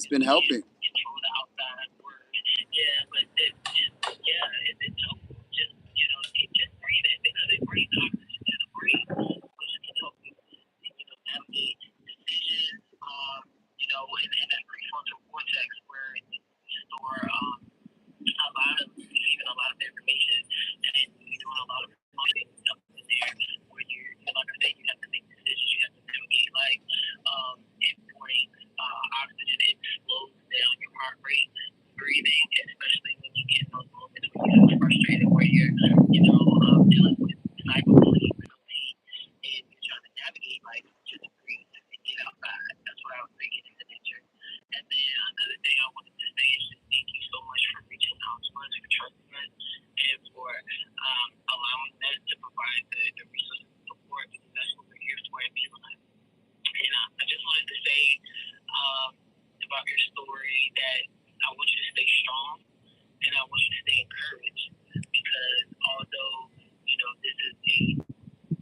it's been helping. control the outside world. Yeah, but it's helpful. Just just breathe it because it brings oxygen to the brain, which can help you, navigate decisions. In that prefrontal cortex where you store receiving a lot of information, and you're doing a lot of processing stuff in there where like I said, you have to make decisions, you have to navigate life. It brings oxygen, it slows down your heart rate, breathing, especially when you get in those moments where you feel frustrated, where you're, dealing with cyberbullying, fatigue, and you're trying to navigate life, just breathe and get outside. That's what I was thinking in the nature. And then another thing I wanted to say is just thank you so much for reaching out to us, for trusting us, and for allowing us to provide the resources and support because that's what we're here for in people's lives. And I just wanted to say about your story that I want you to stay strong and I want you to stay encouraged because although, this is a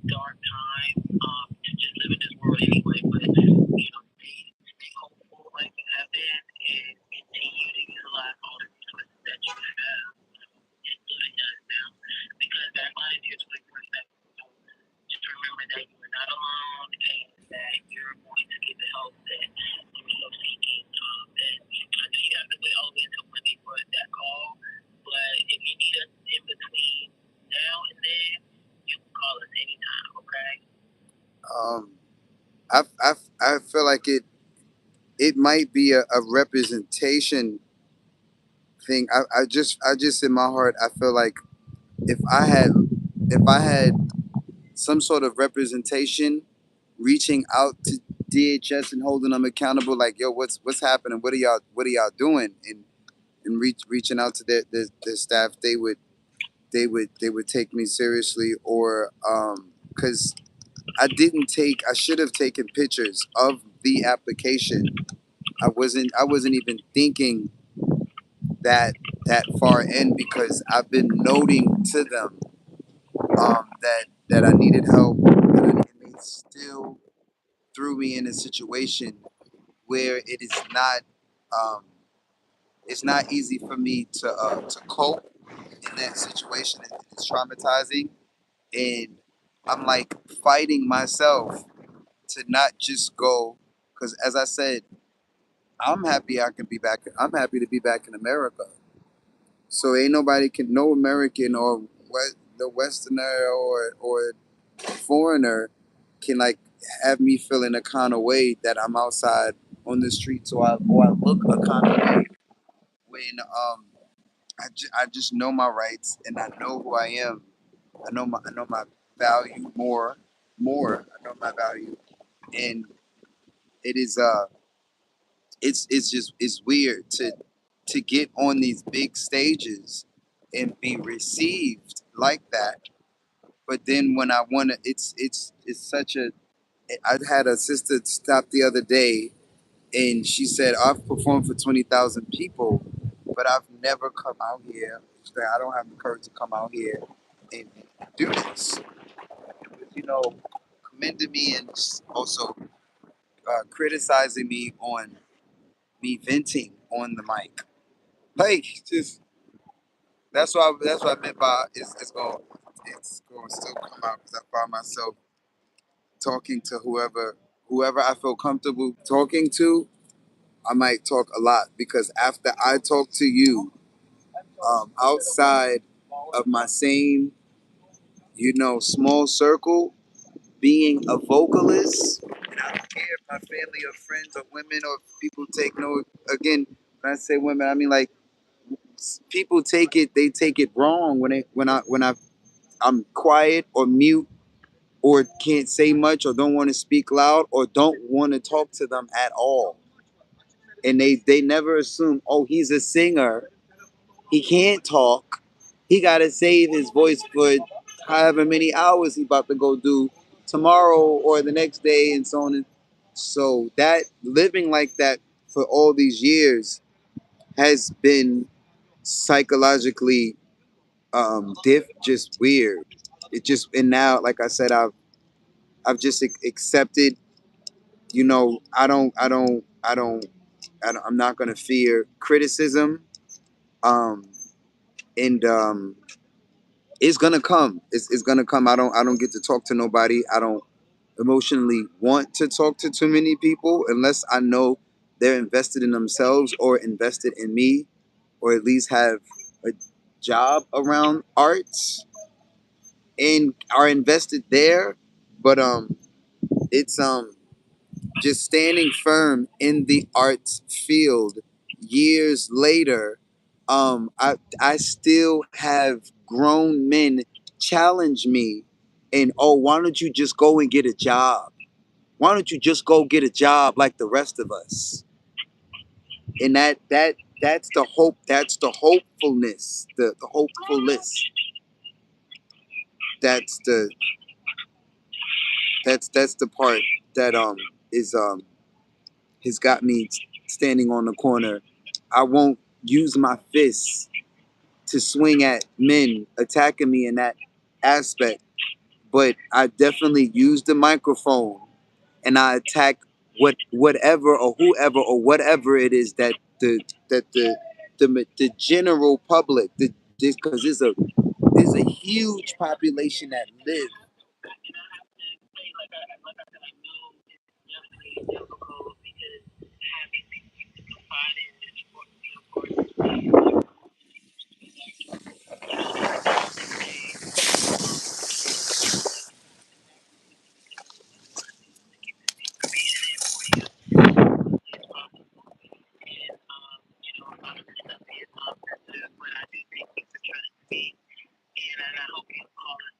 dark time to just live in this world anyway, but, stay hopeful like you have been and continue to utilize all the resources that you have, including us now, because that line is here 24/7. So just remember that you are not alone and that you're going to get the help that you're so seeking. And I know you have to wait all the way until Monday for that call, but if you need us in between now and then, you can call us anytime, okay? Um, I feel like it might be a representation thing. I just in my heart I feel like if I had if I had some sort of representation reaching out to DHS and holding them accountable, like yo, what's happening? What are y'all doing? And reaching out to their staff, they would take me seriously, or because I should have taken pictures of the application. I wasn't even thinking that that far in because I've been noting to them that I needed help, and they still threw me in a situation where um, it's not easy for me to cope in that situation. It's traumatizing, and I'm like fighting myself to not just go because, as I said, I'm happy to be back in America. So ain't nobody can, no American or the Westerner or foreigner can like have me feeling a kind of way that I'm outside on the street. Or I look a kind of way when I just know my rights and I know who I am. I know my value more. I know my value, and it is it's weird to get on these big stages and be received like that. But then when I want to, it's such a. I had a sister stop the other day, and she said, "I've performed for 20,000 people, but I've never come out here. I don't have the courage to come out here and do this." It was, commending me and also criticizing me on me venting on the mic. Like, just that's what I meant by it's going to still come out because I find myself talking to whoever I feel comfortable talking to. I might talk a lot because after I talk to you, outside of my same small circle, being a vocalist, and I don't care if my family or friends or women or people take no. Again, when I say women, I mean like people take it wrong I'm quiet or mute or can't say much or don't want to speak loud or don't want to talk to them at all. And they never assume, oh, he's a singer. He can't talk. He got to save his voice for however many hours he about to go do tomorrow or the next day and so on. And so that living like that for all these years has been psychologically just weird. It just, and now, like I said, I've just accepted. I don't I'm not gonna fear criticism. Um, and It's gonna come. It's gonna come. I don't get to talk to nobody. I don't emotionally want to talk to too many people unless I know they're invested in themselves or invested in me, or at least have a job around arts and are invested there. But it's just standing firm in the arts field years later. I still have grown men challenge me, and oh, why don't you just go and get a job? Why don't you just go get a job like the rest of us? And that's the hope. That's the hopefulness. The hopefulness. That's the that's the part that is has got me standing on the corner. I won't use my fists to swing at men attacking me in that aspect, but I definitely use the microphone and I attack whatever or whoever or whatever it is that that the general public, because there's a huge population that live.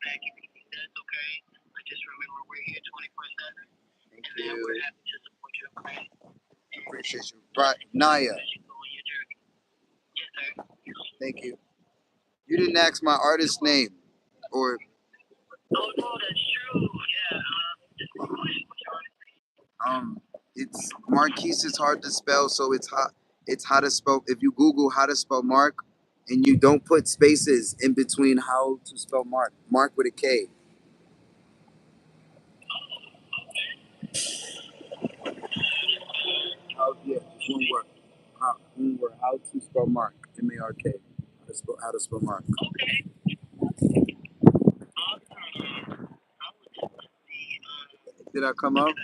Thank you. Appreciate you. Right, Naya. Thank you. You didn't ask my artist name, or it's Marquise is hard to spell, so it's how to spell. If you Google how to spell Mark, and you don't put spaces in between how to spell Mark, Mark with a K. How yeah, just one word. One word. How to spell Mark? M-A-R-K. How to spell Mark? Did I come up?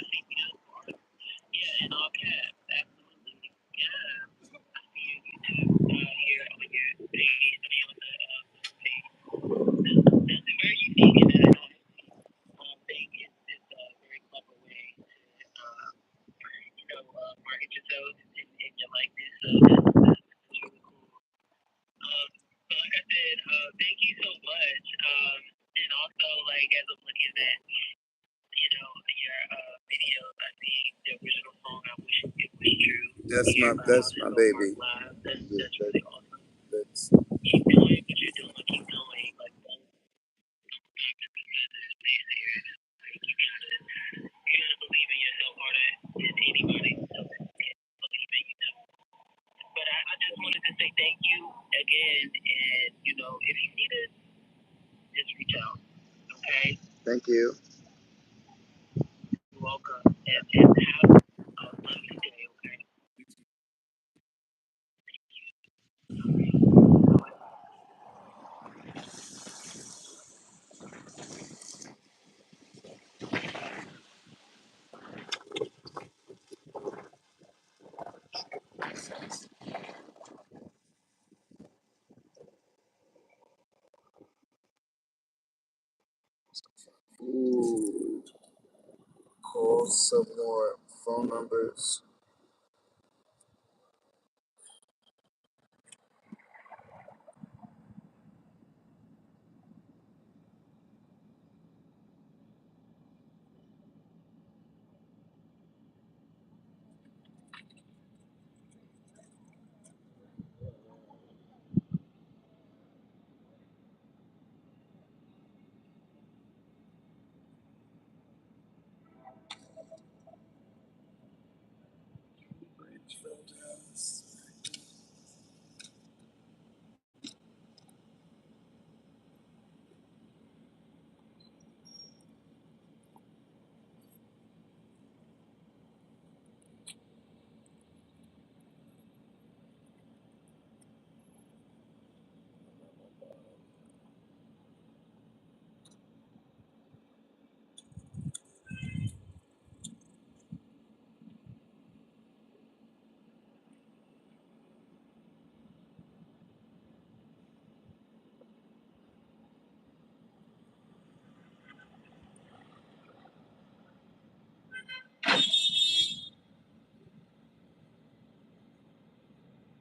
That's my baby. That's thank you. Ooh, call some more phone numbers.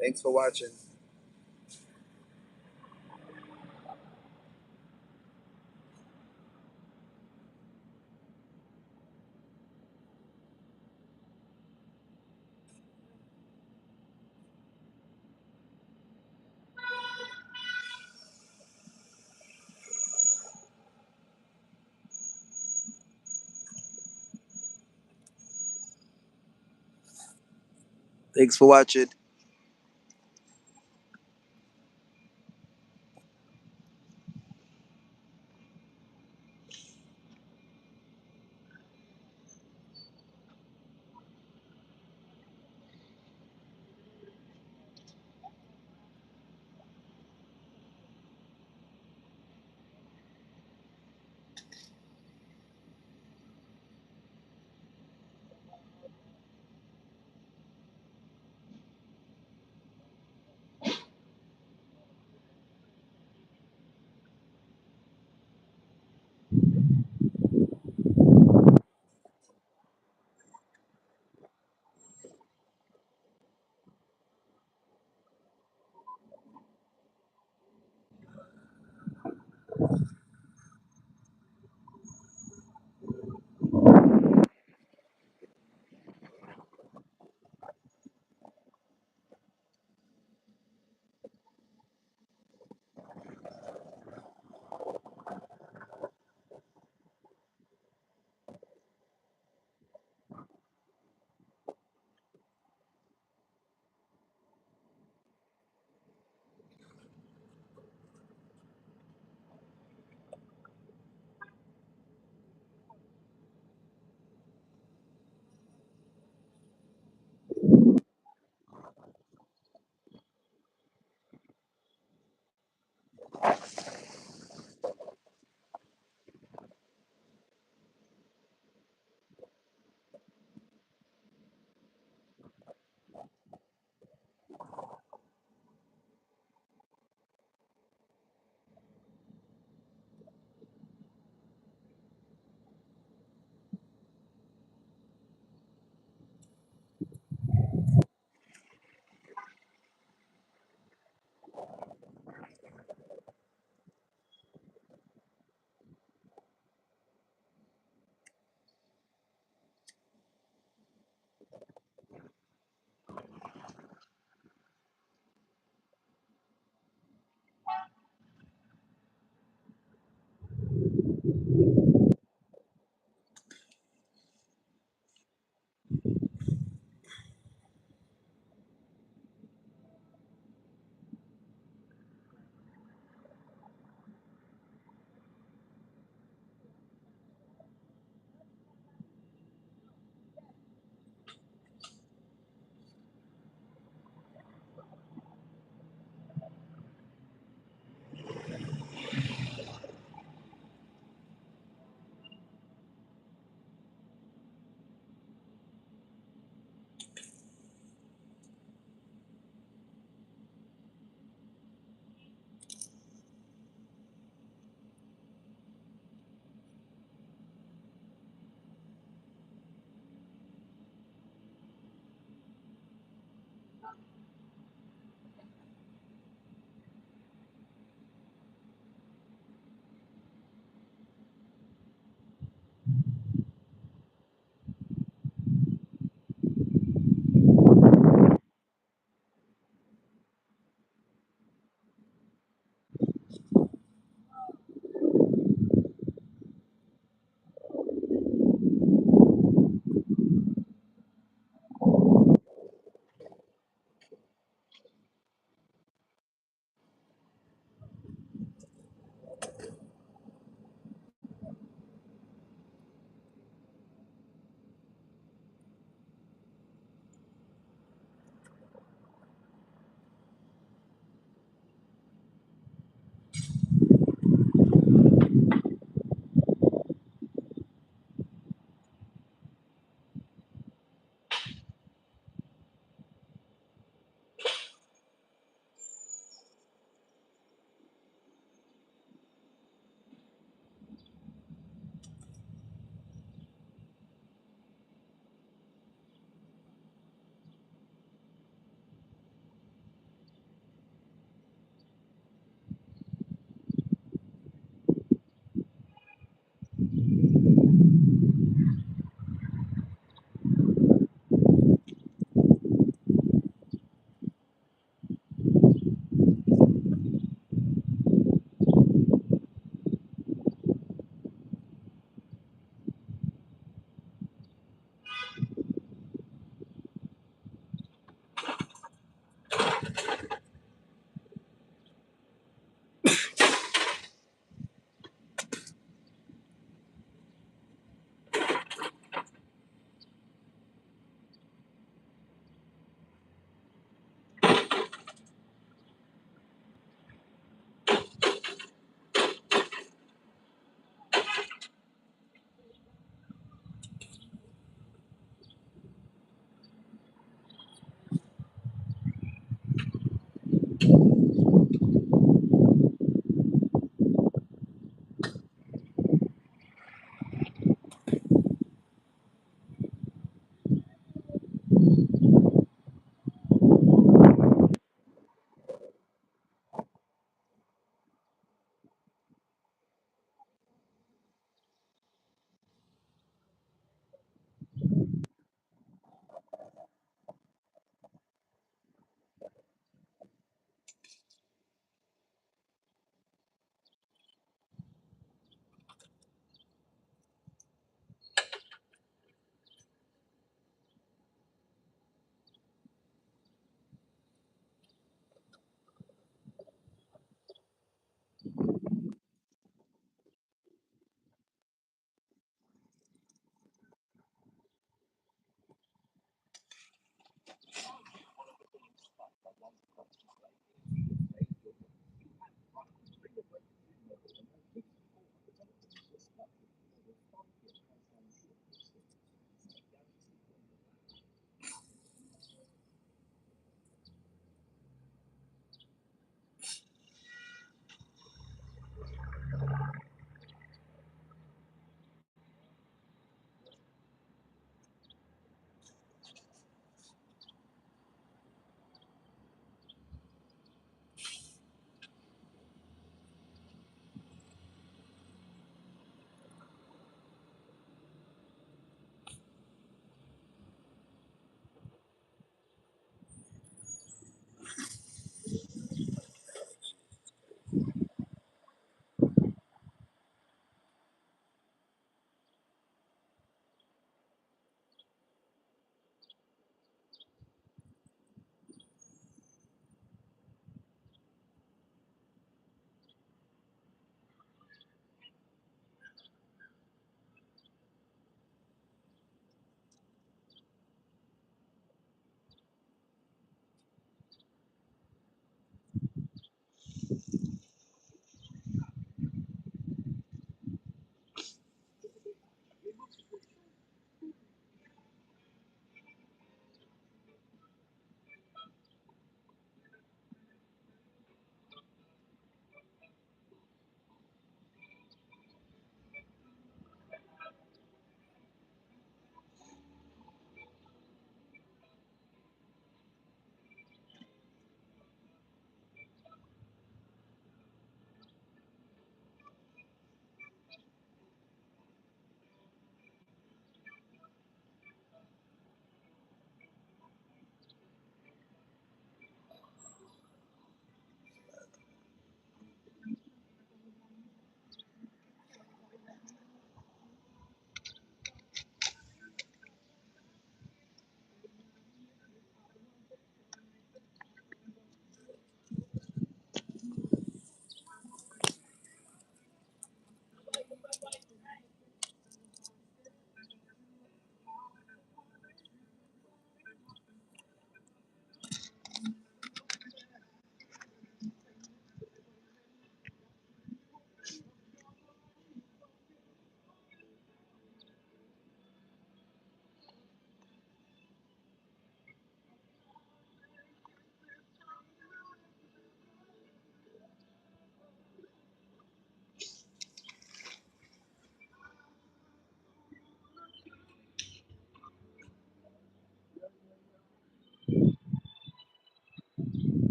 Thanks for watching. Thanks for watching.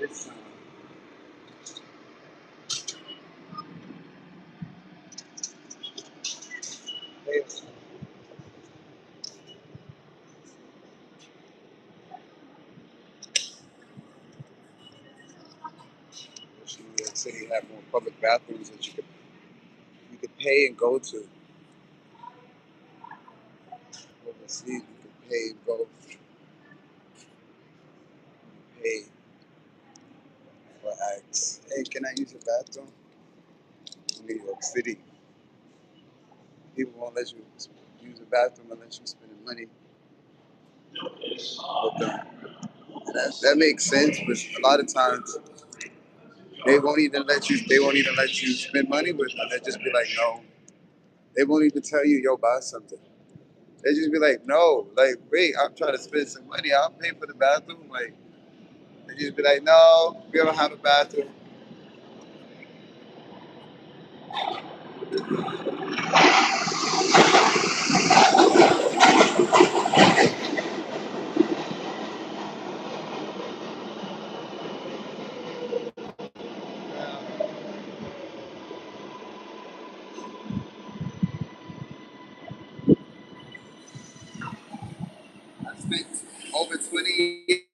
this time. Wish New York City had more public bathrooms that you could pay and go to. Overseas, you could pay and go. Pay for acts. Hey, can I use your bathroom? In New York City, people won't let you use the bathroom unless you're spending money with them. That makes sense, but a lot of times they won't even let you. They won't even let you spend money with them. They just be like, no. They won't even tell you, yo, buy something. They just be like, no. Like, wait, I'm trying to spend some money. I'll pay for the bathroom. Like, they just be like, no, we don't have a bathroom. I spent over 20